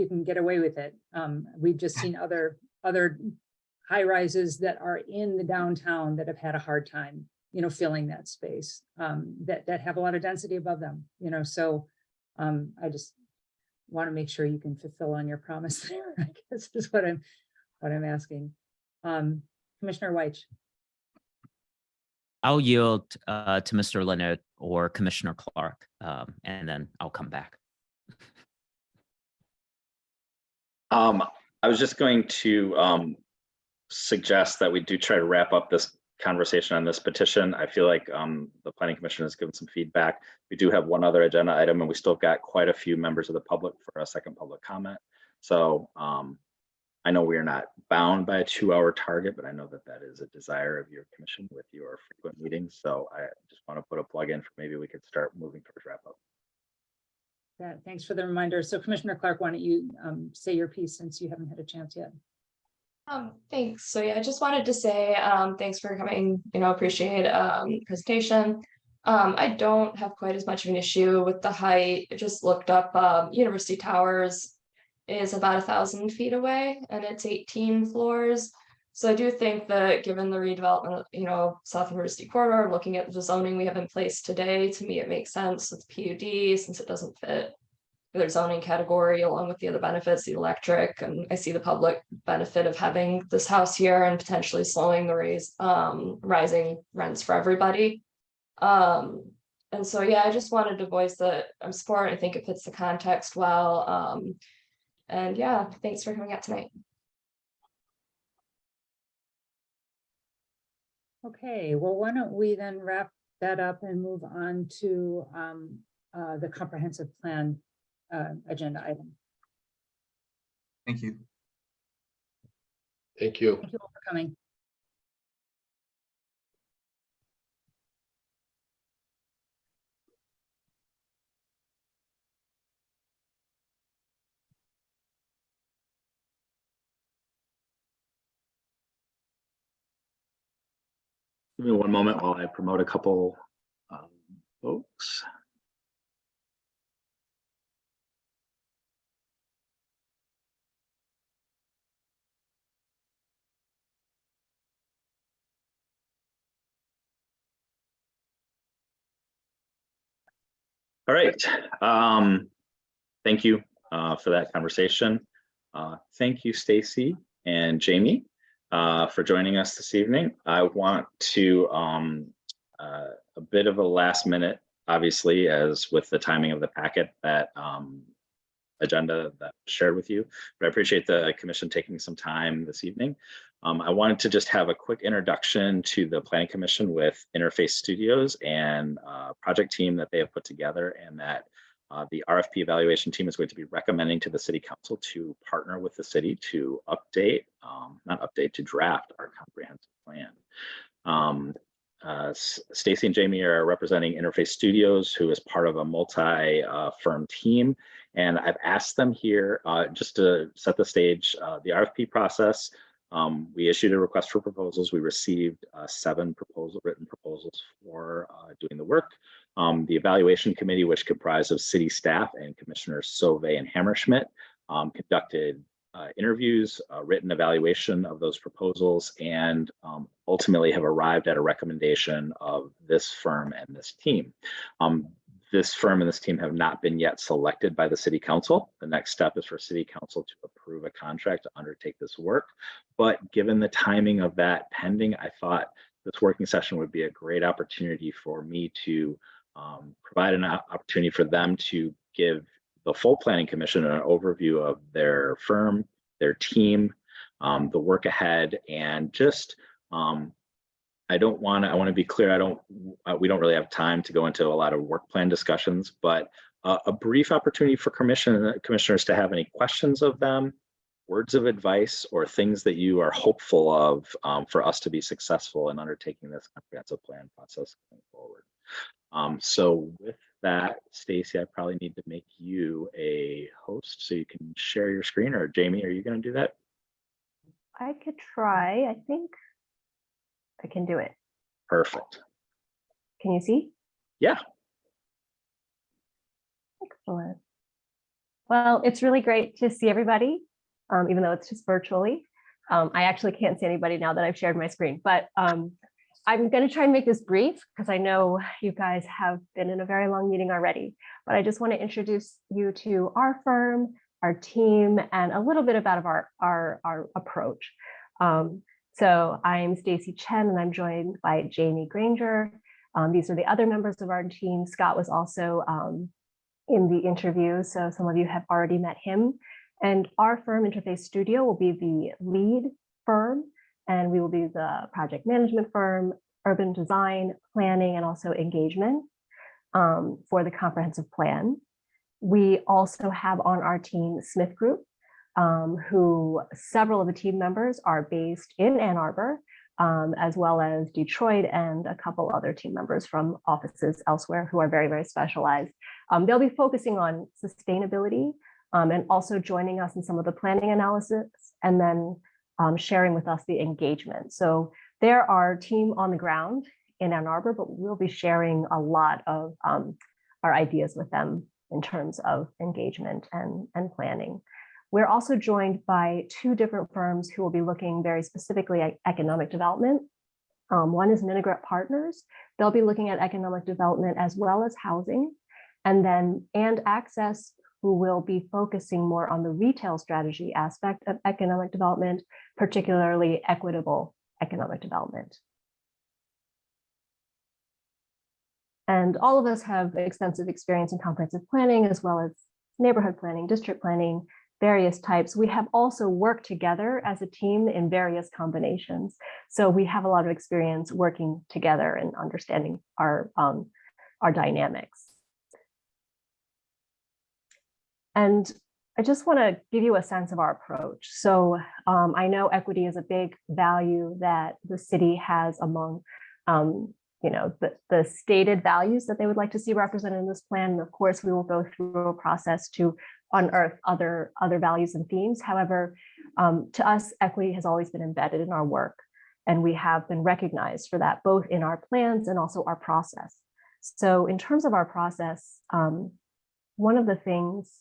can get away with it. We've just seen other high rises that are in the downtown that have had a hard time, filling that space, that have a lot of density above them, so I just want to make sure you can fulfill on your promise there, I guess is what I'm asking. Commissioner Weich. I'll yield to Mr. Leonard or Commissioner Clark, and then I'll come back. I was just going to suggest that we do try to wrap up this conversation on this petition. I feel like the Planning Commission has given some feedback. We do have one other agenda item, and we still got quite a few members of the public for a second public comment. So I know we are not bound by a 2-hour target, but I know that is a desire of your commission with your frequent meetings. So I just want to put a plug in for maybe we could start moving towards wrap up. Yeah, thanks for the reminder. So Commissioner Clark, why don't you say your piece since you haven't had a chance yet? Thanks. So yeah, I just wanted to say thanks for coming, appreciate presentation. I don't have quite as much of an issue with the height. I just looked up University Towers is about 1,000 feet away and it's 18 floors. So I do think that given the redevelopment, South University Corridor, looking at the zoning we have in place today, to me, it makes sense with PUD since it doesn't fit their zoning category along with the other benefits, the electric, and I see the public benefit of having this house here and potentially slowing the rising rents for everybody. And so, yeah, I just wanted to voice that I'm support. I think it fits the context well. And yeah, thanks for coming out tonight. Okay, well, why don't we then wrap that up and move on to the comprehensive plan agenda item. Thank you. Thank you. Thank you all for coming. Give me one moment while I promote a couple folks. All right. Thank you for that conversation. Thank you, Stacy and Jamie, for joining us this evening. I want to a bit of a last minute, obviously, as with the timing of the packet that agenda that was shared with you, but I appreciate the commission taking some time this evening. I wanted to just have a quick introduction to the Planning Commission with Interface Studios and project team that they have put together, and that the RFP evaluation team is going to be recommending to the City Council to partner with the city to update, to draft our comprehensive plan. Stacy and Jamie are representing Interface Studios, who is part of a multi-firm team. And I've asked them here, just to set the stage, the RFP process, we issued a request for proposals. We received 7 written proposals for doing the work. The evaluation committee, which comprised of city staff and Commissioners Sauve and Hammerschmidt, conducted interviews, written evaluation of those proposals, and ultimately have arrived at a recommendation of this firm and this team. This firm and this team have not been yet selected by the City Council. The next step is for City Council to approve a contract to undertake this work. But given the timing of that pending, I thought this working session would be a great opportunity for me to provide an opportunity for them to give the full Planning Commission an overview of their firm, their team, the work ahead, and just I want to be clear, we don't really have time to go into a lot of work plan discussions, but a brief opportunity for commissioners to have any questions of them, words of advice, or things that you are hopeful of for us to be successful in undertaking this comprehensive plan process going forward. So with that, Stacy, I probably need to make you a host so you can share your screen, or Jamie, are you going to do that? I could try. I think I can do it. Perfect. Can you see? Yeah. Excellent. Well, it's really great to see everybody, even though it's just virtually. I actually can't see anybody now that I've shared my screen, but I'm going to try and make this brief because I know you guys have been in a very long meeting already, but I just want to introduce you to our firm, our team, and a little bit about our approach. So I'm Stacy Chen, and I'm joined by Jamie Granger. These are the other members of our team. Scott was also in the interview, so some of you have already met him. And our firm, Interface Studio, will be the lead firm, and we will be the project management firm, urban design, planning, and also engagement for the comprehensive plan. We also have on our team Smith Group, who several of the team members are based in Ann Arbor, as well as Detroit, and a couple other team members from offices elsewhere who are very, very specialized. They'll be focusing on sustainability and also joining us in some of the planning analysis, and then sharing with us the engagement. So they're our team on the ground in Ann Arbor, but we'll be sharing a lot of our ideas with them in terms of engagement and planning. We're also joined by 2 different firms who will be looking very specifically at economic development. One is Minigret Partners. They'll be looking at economic development as well as housing. And then And Access, who will be focusing more on the retail strategy aspect of economic development, particularly equitable economic development. And all of us have extensive experience in comprehensive planning, as well as neighborhood planning, district planning, various types. We have also worked together as a team in various combinations. So we have a lot of experience working together and understanding our dynamics. And I just want to give you a sense of our approach. So I know equity is a big value that the city has among, the stated values that they would like to see represented in this plan. And of course, we will go through a process to unearth other values and themes. However, to us, equity has always been embedded in our work, and we have been recognized for that, both in our plans and also our process. So in terms of our process, one of the things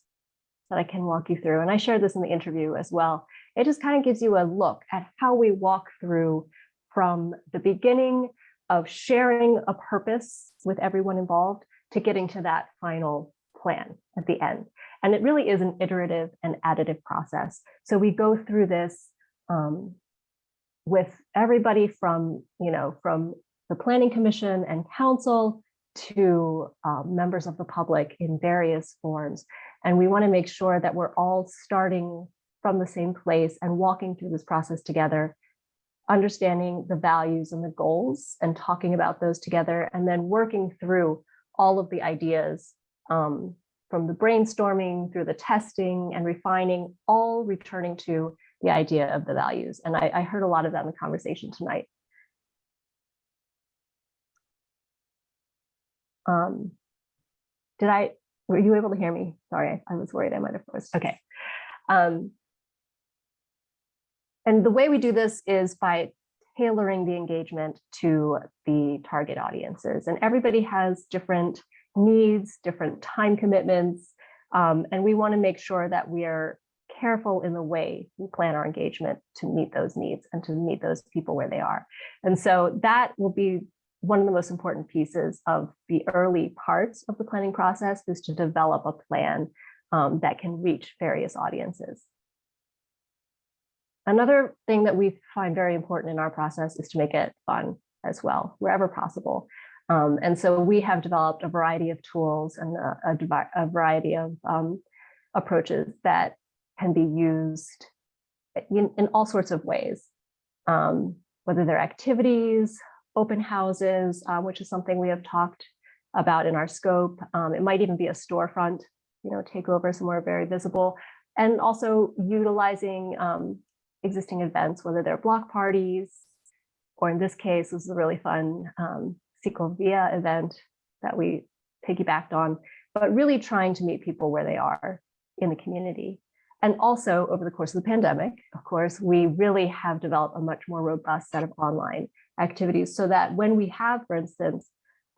that I can walk you through, and I shared this in the interview as well, it just kind of gives you a look at how we walk through from the beginning of sharing a purpose with everyone involved to getting to that final plan at the end. And it really is an iterative and additive process. So we go through this with everybody from the Planning Commission and Council to members of the public in various forms. And we want to make sure that we're all starting from the same place and walking through this process together, understanding the values and the goals and talking about those together, and then working through all of the ideas from the brainstorming through the testing and refining, all returning to the idea of the values. And I heard a lot of that in the conversation tonight. Were you able to hear me? Sorry, I was worried I might have froze. Okay. And the way we do this is by tailoring the engagement to the target audiences. And everybody has different needs, different time commitments. And we want to make sure that we are careful in the way we plan our engagement to meet those needs and to meet those people where they are. And so that will be one of the most important pieces of the early parts of the planning process, is to develop a plan that can reach various audiences. Another thing that we find very important in our process is to make it fun as well, wherever possible. And so we have developed a variety of tools and a variety of approaches that can be used in all sorts of ways, whether they're activities, open houses, which is something we have talked about in our scope. It might even be a storefront, takeover somewhere very visible, and also utilizing existing events, whether they're block parties, or in this case, this is a really fun Ciclovia event that we piggybacked on, but really trying to meet people where they are in the community. And also over the course of the pandemic, of course, we really have developed a much more robust set of online activities so that when we have, for instance,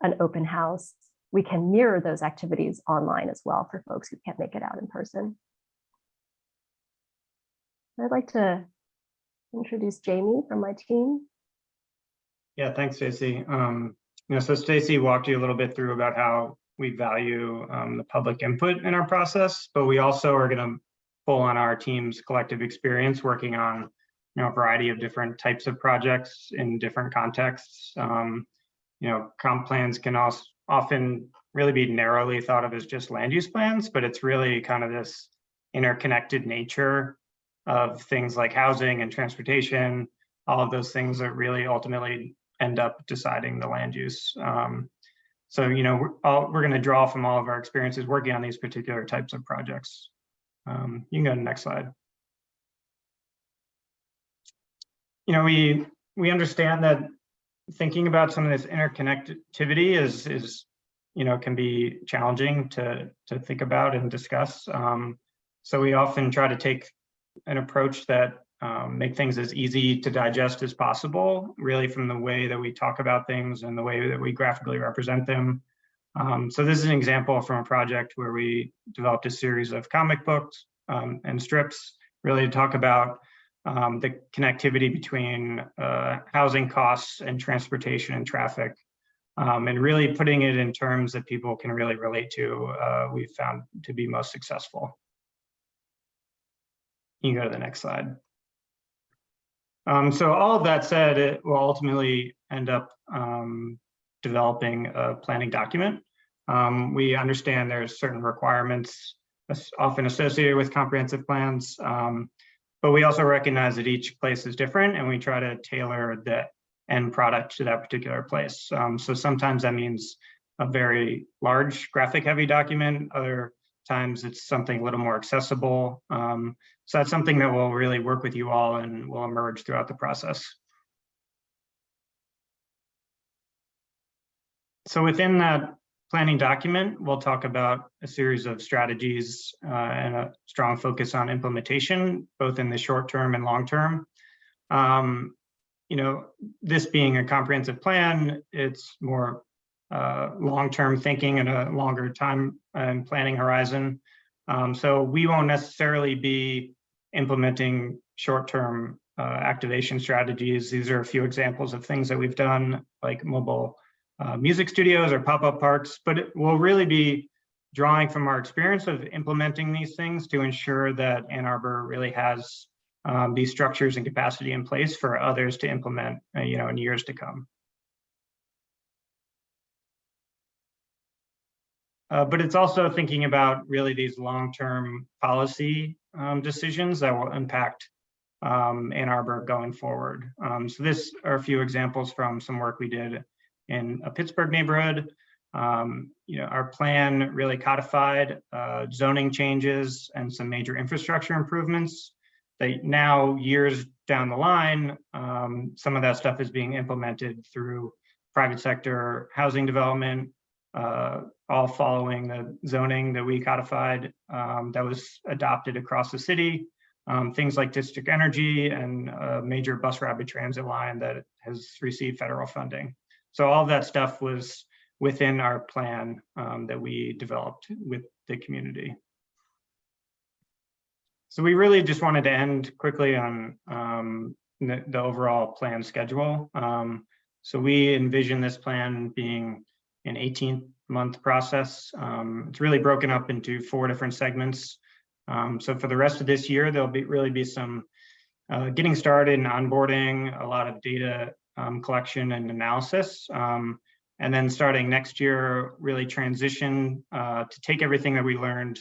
an open house, we can mirror those activities online as well for folks who can't make it out in person. I'd like to introduce Jamie from my team. Yeah, thanks, Stacey. So Stacey walked you a little bit through about how we value the public input in our process, but we also are going to pull on our team's collective experience working on a variety of different types of projects in different contexts. Comp plans can also often really be narrowly thought of as just land use plans, but it's really kind of this interconnected nature of things like housing and transportation, all of those things that really ultimately end up deciding the land use. So, we're going to draw from all of our experiences working on these particular types of projects. You can go to the next slide. We understand that thinking about some of this interconnectivity is can be challenging to think about and discuss. So we often try to take an approach that make things as easy to digest as possible, really from the way that we talk about things and the way that we graphically represent them. So this is an example from a project where we developed a series of comic books and strips, really to talk about the connectivity between housing costs and transportation and traffic, and really putting it in terms that people can really relate to, we've found to be most successful. You can go to the next slide. So all of that said, it will ultimately end up developing a planning document. We understand there's certain requirements often associated with comprehensive plans, but we also recognize that each place is different and we try to tailor the end product to that particular place. So sometimes that means a very large graphic heavy document. Other times it's something a little more accessible. So that's something that will really work with you all and will emerge throughout the process. So within that planning document, we'll talk about a series of strategies and a strong focus on implementation, both in the short term and long term. You know, this being a comprehensive plan, it's more long-term thinking and a longer time and planning horizon. So we won't necessarily be implementing short-term activation strategies. These are a few examples of things that we've done, like mobile music studios or pop-up parks, but it will really be drawing from our experience of implementing these things to ensure that Ann Arbor really has these structures and capacity in place for others to implement, you know, in years to come. But it's also thinking about really these long-term policy decisions that will impact Ann Arbor going forward. So this are a few examples from some work we did in a Pittsburgh neighborhood. You know, our plan really codified zoning changes and some major infrastructure improvements that now, years down the line, some of that stuff is being implemented through private sector housing development, all following the zoning that we codified that was adopted across the city. Things like district energy and a major bus rapid transit line that has received federal funding. So all of that stuff was within our plan that we developed with the community. So we really just wanted to end quickly on the overall plan schedule. So we envision this plan being an 18-month process. It's really broken up into 4 different segments. So for the rest of this year, there'll really be some getting started and onboarding, a lot of data collection and analysis. And then starting next year, really transition to take everything that we learned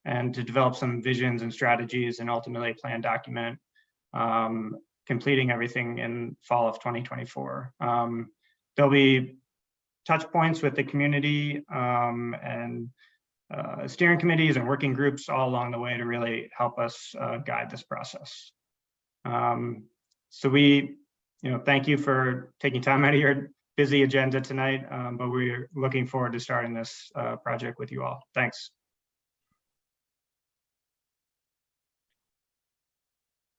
and to develop some visions and strategies and ultimately a plan document, completing everything in fall of 2024. There'll be touch points with the community and steering committees and working groups all along the way to really help us guide this process. So we, you know, thank you for taking time out of your busy agenda tonight, but we're looking forward to starting this project with you all. Thanks.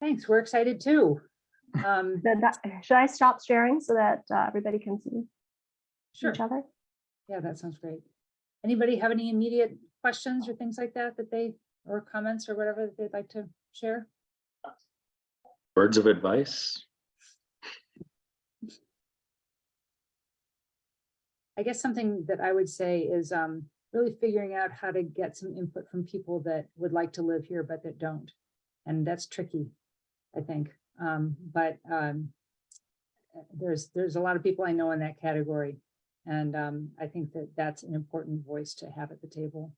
Thanks, we're excited too. Should I stop sharing so that everybody can see each other? Yeah, that sounds great. Anybody have any immediate questions or things like that or comments or whatever that they'd like to share? Words of advice? I guess something that I would say is really figuring out how to get some input from people that would like to live here, but that don't. And that's tricky, I think. There's a lot of people I know in that category. And I think that that's an important voice to have at the table.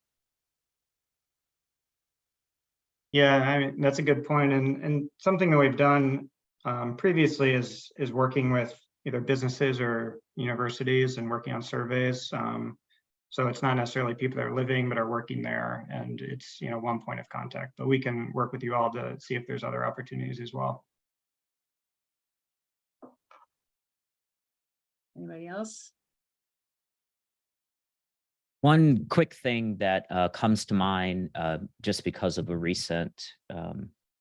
Yeah, I mean, that's a good point. And something that we've done previously is working with either businesses or universities and working on surveys. So it's not necessarily people that are living but are working there, and it's, you know, one point of contact. But we can work with you all to see if there's other opportunities as well. Anybody else? One quick thing that comes to mind just because of a recent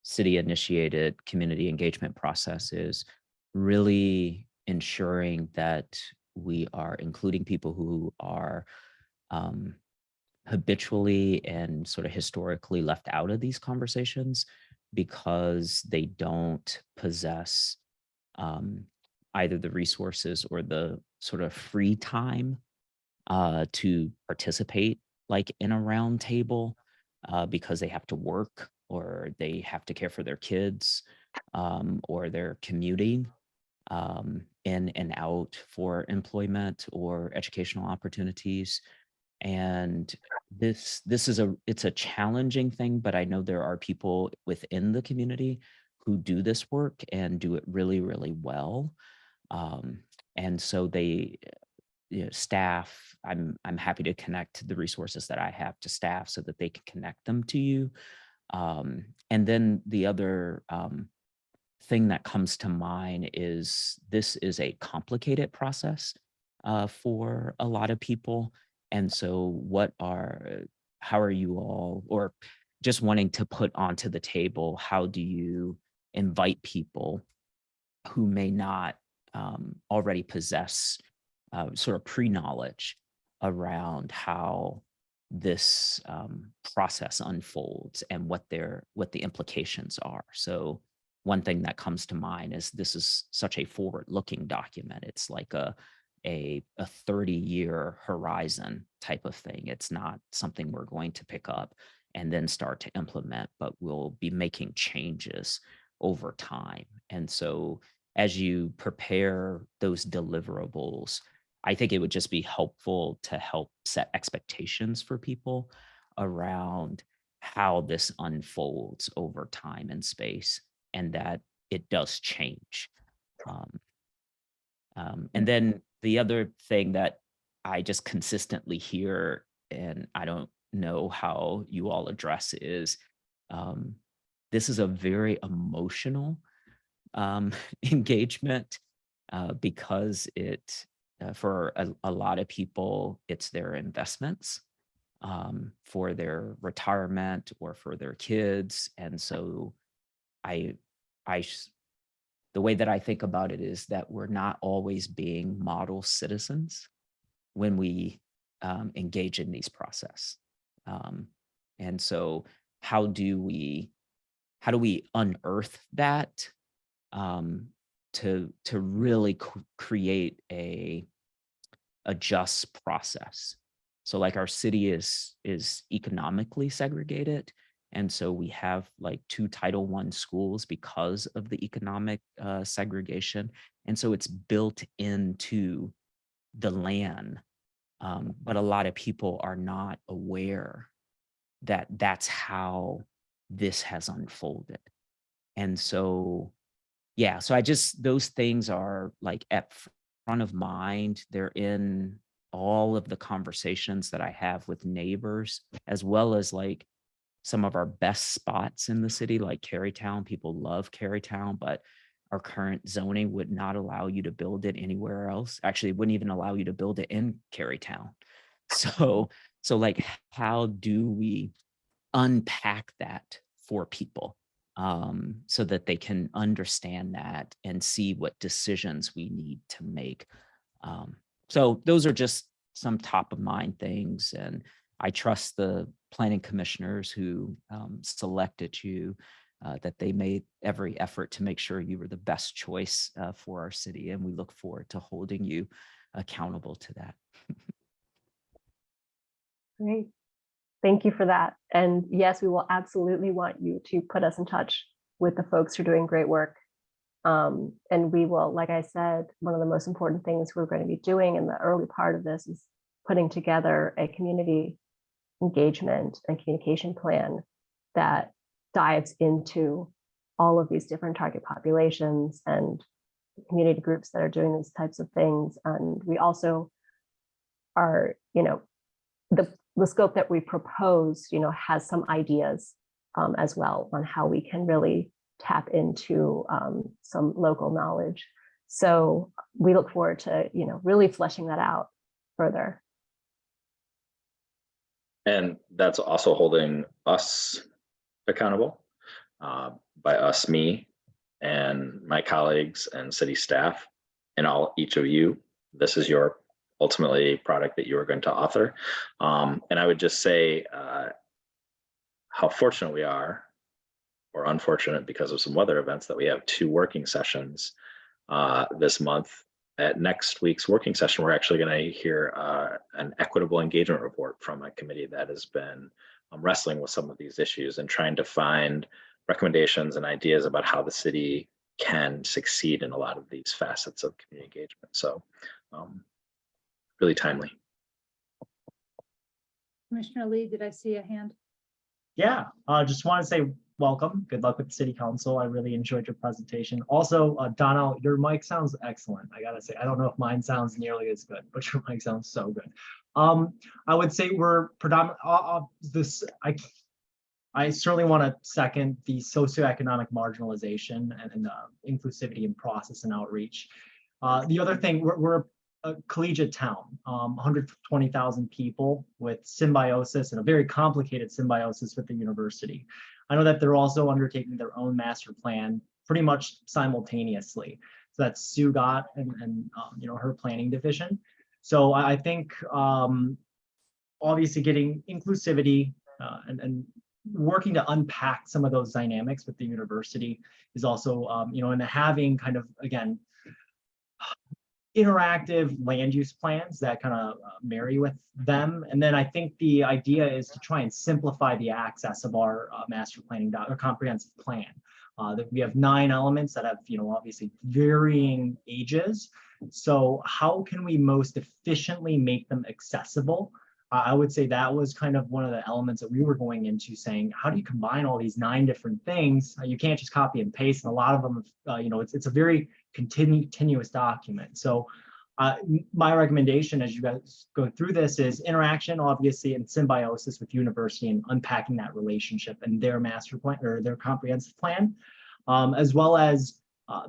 city-initiated community engagement process is really ensuring that we are including people who are habitually and sort of historically left out of these conversations because they don't possess either the resources or the sort of free time to participate like in a round table because they have to work or they have to care for their kids or they're commuting in and out for employment or educational opportunities. And it's a challenging thing, but I know there are people within the community who do this work and do it really, really well. And so staff, I'm happy to connect the resources that I have to staff so that they can connect them to you. And then the other thing that comes to mind is this is a complicated process for a lot of people. And so how are you all, or just wanting to put onto the table, how do you invite people who may not already possess sort of pre-knowledge around how this process unfolds and what the implications are. So one thing that comes to mind is this is such a forward-looking document. It's like a 30-year horizon type of thing. It's not something we're going to pick up and then start to implement, but we'll be making changes over time. And so as you prepare those deliverables, I think it would just be helpful to help set expectations for people around how this unfolds over time and space, and that it does change. And then the other thing that I just consistently hear, and I don't know how you all address, is this is a very emotional engagement because it, for a lot of people, it's their investments for their retirement or for their kids. And so the way that I think about it is that we're not always being model citizens when we engage in these process. And so how do we unearth that to really create a just process? So like our city is economically segregated. And so we have like 2 Title I schools because of the economic segregation. And so it's built into the land. But a lot of people are not aware that that's how this has unfolded. And so, yeah, so those things are like at front of mind. They're in all of the conversations that I have with neighbors, as well as like some of our best spots in the city, like Carytown. People love Carytown, but our current zoning would not allow you to build it anywhere else. Actually, it wouldn't even allow you to build it in Carytown. So like, how do we unpack that for people so that they can understand that and see what decisions we need to make? So those are just some top of mind things. And I trust the planning commissioners who selected you, that they made every effort to make sure you were the best choice for our city. And we look forward to holding you accountable to that. Great. Thank you for that. And yes, we will absolutely want you to put us in touch with the folks who are doing great work. And we will, like I said, one of the most important things we're going to be doing in the early part of this is putting together a community engagement and communication plan that dives into all of these different target populations and community groups that are doing these types of things. And we also are, the scope that we propose, has some ideas as well on how we can really tap into some local knowledge. So we look forward to, really fleshing that out further. And that's also holding us accountable. By us, me and my colleagues and city staff and each of you. This is your ultimately product that you are going to author. And I would just say how fortunate we are, or unfortunate because of some weather events, that we have 2 working sessions this month. At next week's working session, we're actually going to hear an equitable engagement report from a committee that has been wrestling with some of these issues and trying to find recommendations and ideas about how the city can succeed in a lot of these facets of community engagement. So really timely. Commissioner Lee, did I see a hand? Yeah, just want to say welcome. Good luck with the city council. I really enjoyed your presentation. Also, Donna, your mic sounds excellent. I gotta say, I don't know if mine sounds nearly as good, but your mic sounds so good. I would say we're predominant, I certainly want to second the socioeconomic marginalization and inclusivity in process and outreach. The other thing, we're a collegiate town, 120,000 people with symbiosis and a very complicated symbiosis with the university. I know that they're also undertaking their own master plan pretty much simultaneously. So that's Sue Gott and you know, her planning division. So I think obviously getting inclusivity and working to unpack some of those dynamics with the university is also, you know, and having kind of, again, interactive land use plans that kind of marry with them. And then I think the idea is to try and simplify the access of our master planning or comprehensive plan. That we have 9 elements that have, you know, obviously varying ages. So how can we most efficiently make them accessible? I would say that was kind of one of the elements that we were going into, saying, how do you combine all these 9 different things? You can't just copy and paste, and a lot of them, you know, it's a very continuous document. So my recommendation as you guys go through this is interaction, obviously, and symbiosis with university and unpacking that relationship and their master plan or their comprehensive plan, as well as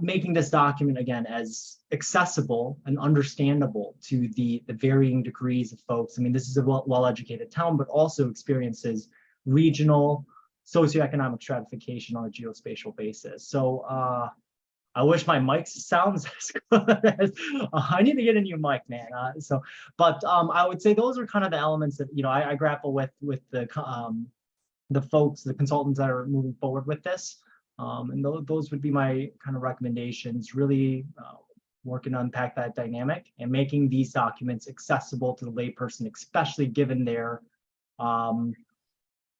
making this document, again, as accessible and understandable to the varying degrees of folks. I mean, this is a well-educated town, but also experiences regional socioeconomic stratification on a geospatial basis. So I wish my mic sounds as good as, I need to get a new mic, man. But I would say those are kind of the elements that, you know, I grapple with the folks, the consultants that are moving forward with this. And those would be my kind of recommendations, really working to unpack that dynamic and making these documents accessible to the layperson, especially given their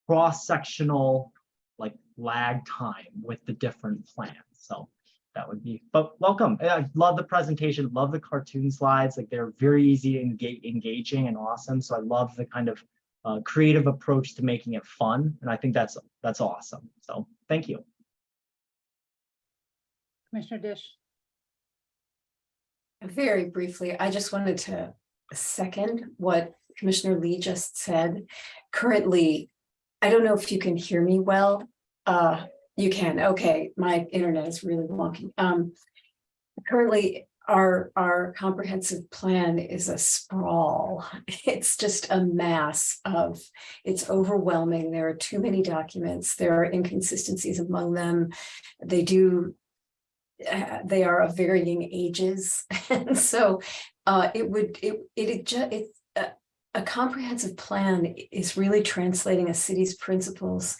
cross-sectional like lag time with the different plans. So that would be, but welcome. I love the presentation, love the cartoon slides. Like they're very easy and engaging and awesome. So I love the kind of creative approach to making it fun. And I think that's awesome. So thank you. Commissioner Dish. Very briefly, I just wanted to second what Commissioner Lee just said. Currently, I don't know if you can hear me well. You can. Okay, my internet is really wonky. Currently, our comprehensive plan is a sprawl. It's just a mass of, it's overwhelming. There are too many documents. There are inconsistencies among them. They are of varying ages, and so a comprehensive plan is really translating a city's principles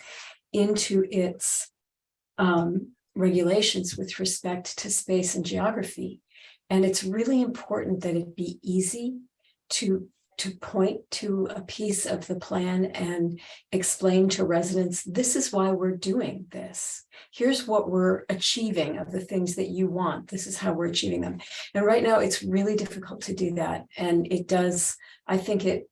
into its regulations with respect to space and geography. And it's really important that it be easy to point to a piece of the plan and explain to residents, this is why we're doing this. Here's what we're achieving of the things that you want. This is how we're achieving them. And right now it's really difficult to do that. And it does, I think it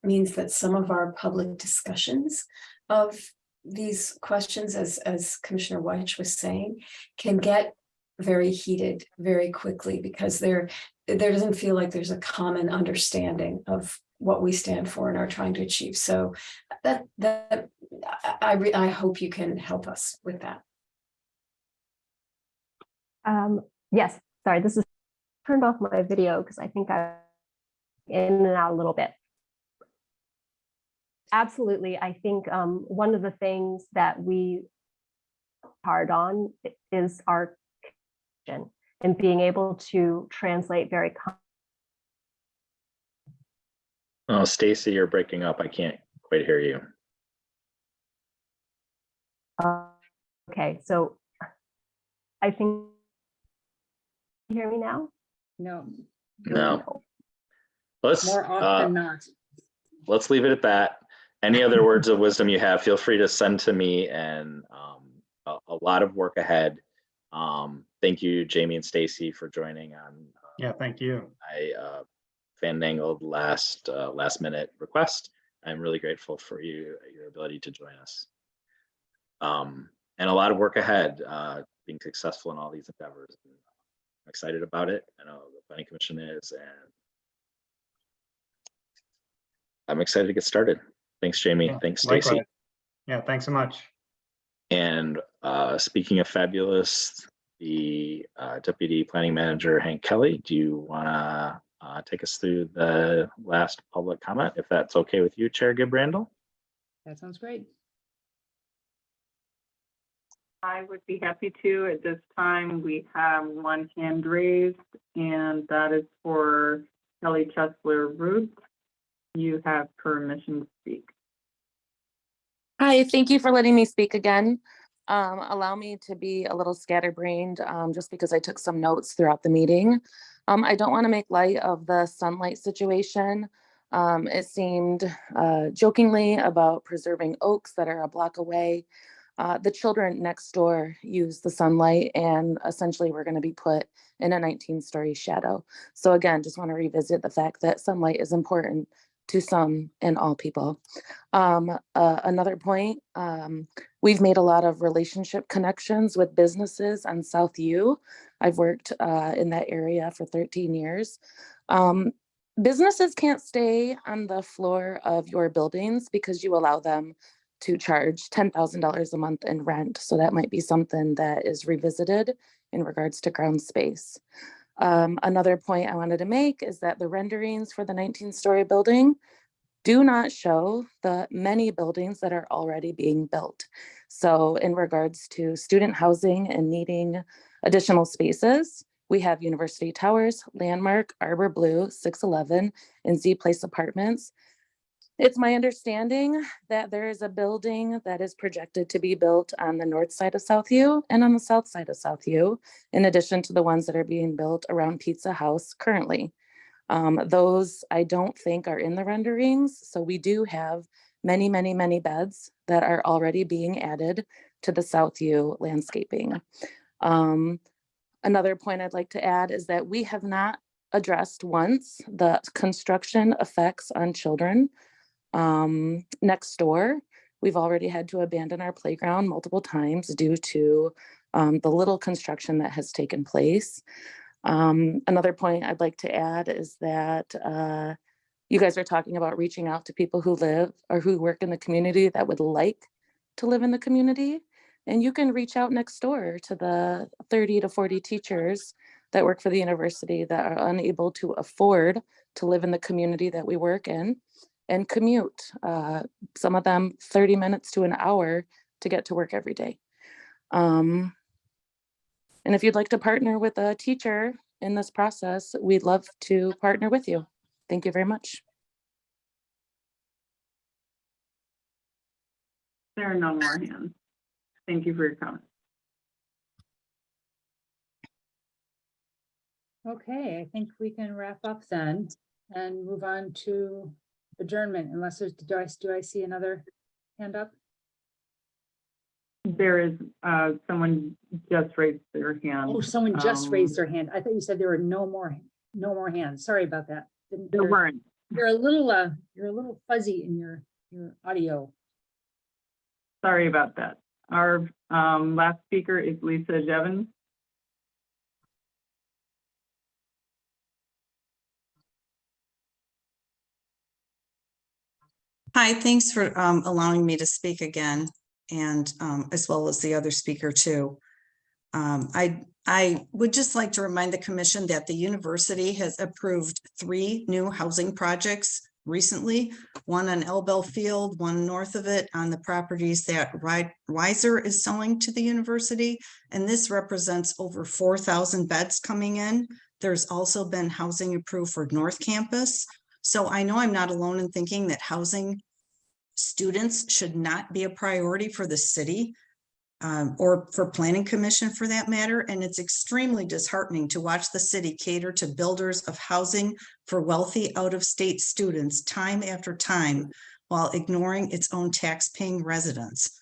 means that some of our public discussions of these questions, as Commissioner Weich was saying, can get very heated very quickly because there doesn't feel like there's a common understanding of what we stand for and are trying to achieve. So I hope you can help us with that. Yes, sorry, this is turned off my video because I think I'm in and out a little bit. Absolutely, I think one of the things that we hard on is our and being able to translate very. Oh, Stacy, you're breaking up. I can't quite hear you. Okay, so I think, you hear me now? No. No. Let's more often not. Let's leave it at that. Any other words of wisdom you have, feel free to send to me, and a lot of work ahead. Thank you, Jamie and Stacy, for joining on. Yeah, thank you. I fandangled last minute request. I'm really grateful for your ability to join us. And a lot of work ahead, being successful in all these endeavors. I'm excited about it. I know the Planning Commission is, and I'm excited to get started. Thanks, Jamie. Yeah, Thanks, Stacy. likewise. Yeah, thanks so much. And speaking of fabulous, the Deputy Planning Manager, Hank Kelly, do you want to take us through the last public comment, if that's okay with you, Chair Gibrandal? That sounds great. I would be happy to. At this time, we have one hand raised, and that is for Kelly Chesler-Root. You have permission to speak. Hi, thank you for letting me speak again. Allow me to be a little scatterbrained just because I took some notes throughout the meeting. I don't want to make light of the sunlight situation. It seemed jokingly about preserving oaks that are a block away. The children next door use the sunlight, and essentially we're going to be put in a 19-story shadow. So again, just want to revisit the fact that sunlight is important to some and all people. Another point, we've made a lot of relationship connections with businesses on South U. I've worked in that area for 13 years. Businesses can't stay on the floor of your buildings because you allow them to charge $10,000 a month in rent. So that might be something that is revisited in regards to ground space. Another point I wanted to make is that the renderings for the 19-story building do not show the many buildings that are already being built. So in regards to student housing and needing additional spaces, we have University Towers, Landmark, Arbor Blue, 611, and Z Place Apartments. It's my understanding that there is a building that is projected to be built on the north side of South U and on the south side of South U, in addition to the ones that are being built around Pizza House currently. Those I don't think are in the renderings. So we do have many, many, many beds that are already being added to the South U landscaping. Another point I'd like to add is that we have not addressed once the construction effects on children. Next door, we've already had to abandon our playground multiple times due to the little construction that has taken place. Another point I'd like to add is that you guys are talking about reaching out to people who live or who work in the community that would like to live in the community. And you can reach out next door to the 30 to 40 teachers that work for the university that are unable to afford to live in the community that we work in and commute, some of them 30 minutes to an hour to get to work every day. And if you'd like to partner with a teacher in this process, we'd love to partner with you. Thank you very much. There are no more hands. Thank you for your comment. Okay, I think we can wrap up then and move on to adjournment, unless there's, do I see another hand up? There is someone just raised their hand. Oh, someone just raised their hand. I thought you said there were no more hands. Sorry about that. There weren't. You're a little fuzzy in your audio. Sorry about that. Our last speaker is Lisa Jevons. Hi, thanks for allowing me to speak again, and as well as the other speaker too. I would just like to remind the commission that the university has approved 3 new housing projects recently, one on Elbel Field, one north of it on the properties that Weiser is selling to the university. And this represents over 4,000 beds coming in. There's also been housing approved for North Campus. So I know I'm not alone in thinking that housing students should not be a priority for the city or for Planning Commission for that matter. And it's extremely disheartening to watch the city cater to builders of housing for wealthy out-of-state students time after time while ignoring its own tax-paying residents.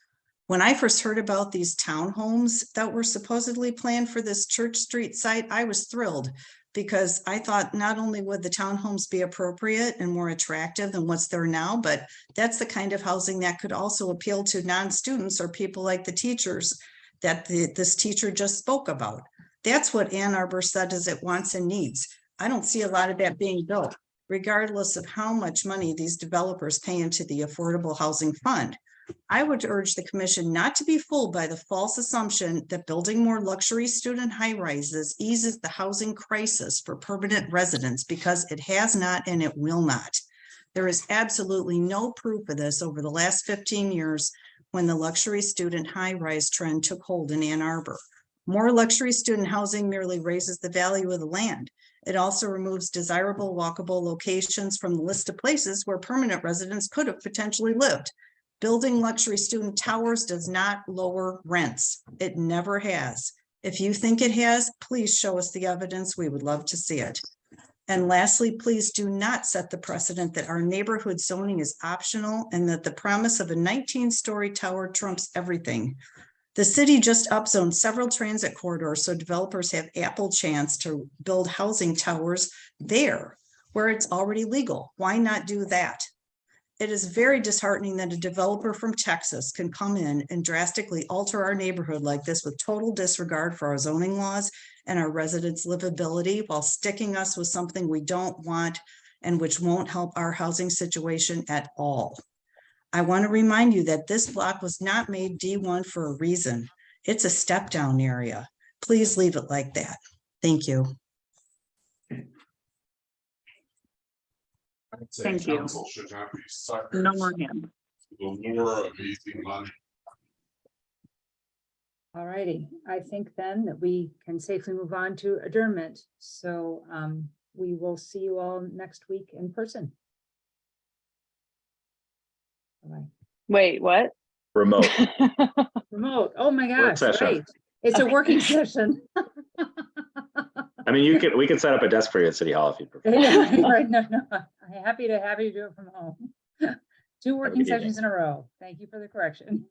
When I first heard about these townhomes that were supposedly planned for this Church Street site, I was thrilled because I thought not only would the townhomes be appropriate and more attractive than what's there now, but that's the kind of housing that could also appeal to non-students or people like the teachers that this teacher just spoke about. That's what Ann Arbor said is it wants and needs. I don't see a lot of that being built, regardless of how much money these developers pay into the Affordable Housing Fund. I would urge the commission not to be fooled by the false assumption that building more luxury student high rises eases the housing crisis for permanent residents, because it has not and it will not. There is absolutely no proof of this over the last 15 years when the luxury student high rise trend took hold in Ann Arbor. More luxury student housing merely raises the value of the land. It also removes desirable walkable locations from the list of places where permanent residents could have potentially lived. Building luxury student towers does not lower rents. It never has. If you think it has, please show us the evidence. We would love to see it. And lastly, please do not set the precedent that our neighborhood zoning is optional and that the promise of a 19-story tower trumps everything. The city just upzoned several transit corridors so developers have ample chance to build housing towers there where it's already legal. Why not do that? It is very disheartening that a developer from Texas can come in and drastically alter our neighborhood like this with total disregard for our zoning laws and our residents' livability while sticking us with something we don't want and which won't help our housing situation at all. I want to remind you that this block was not made D1 for a reason. It's a step down area. Please leave it like that. Thank you. Thank you. No more hands. All righty, I think then that we can safely move on to adjournment. So we will see you all next week in person. Bye. Wait, what? Remote. Remote, oh my Work gosh, session. right. It's a working session. I mean, we could set up a desk for you at City Hall if you prefer. Yeah, right, no, I'm happy to have you do it from home. 2 working good evening. sessions in a row. Thank you for the correction.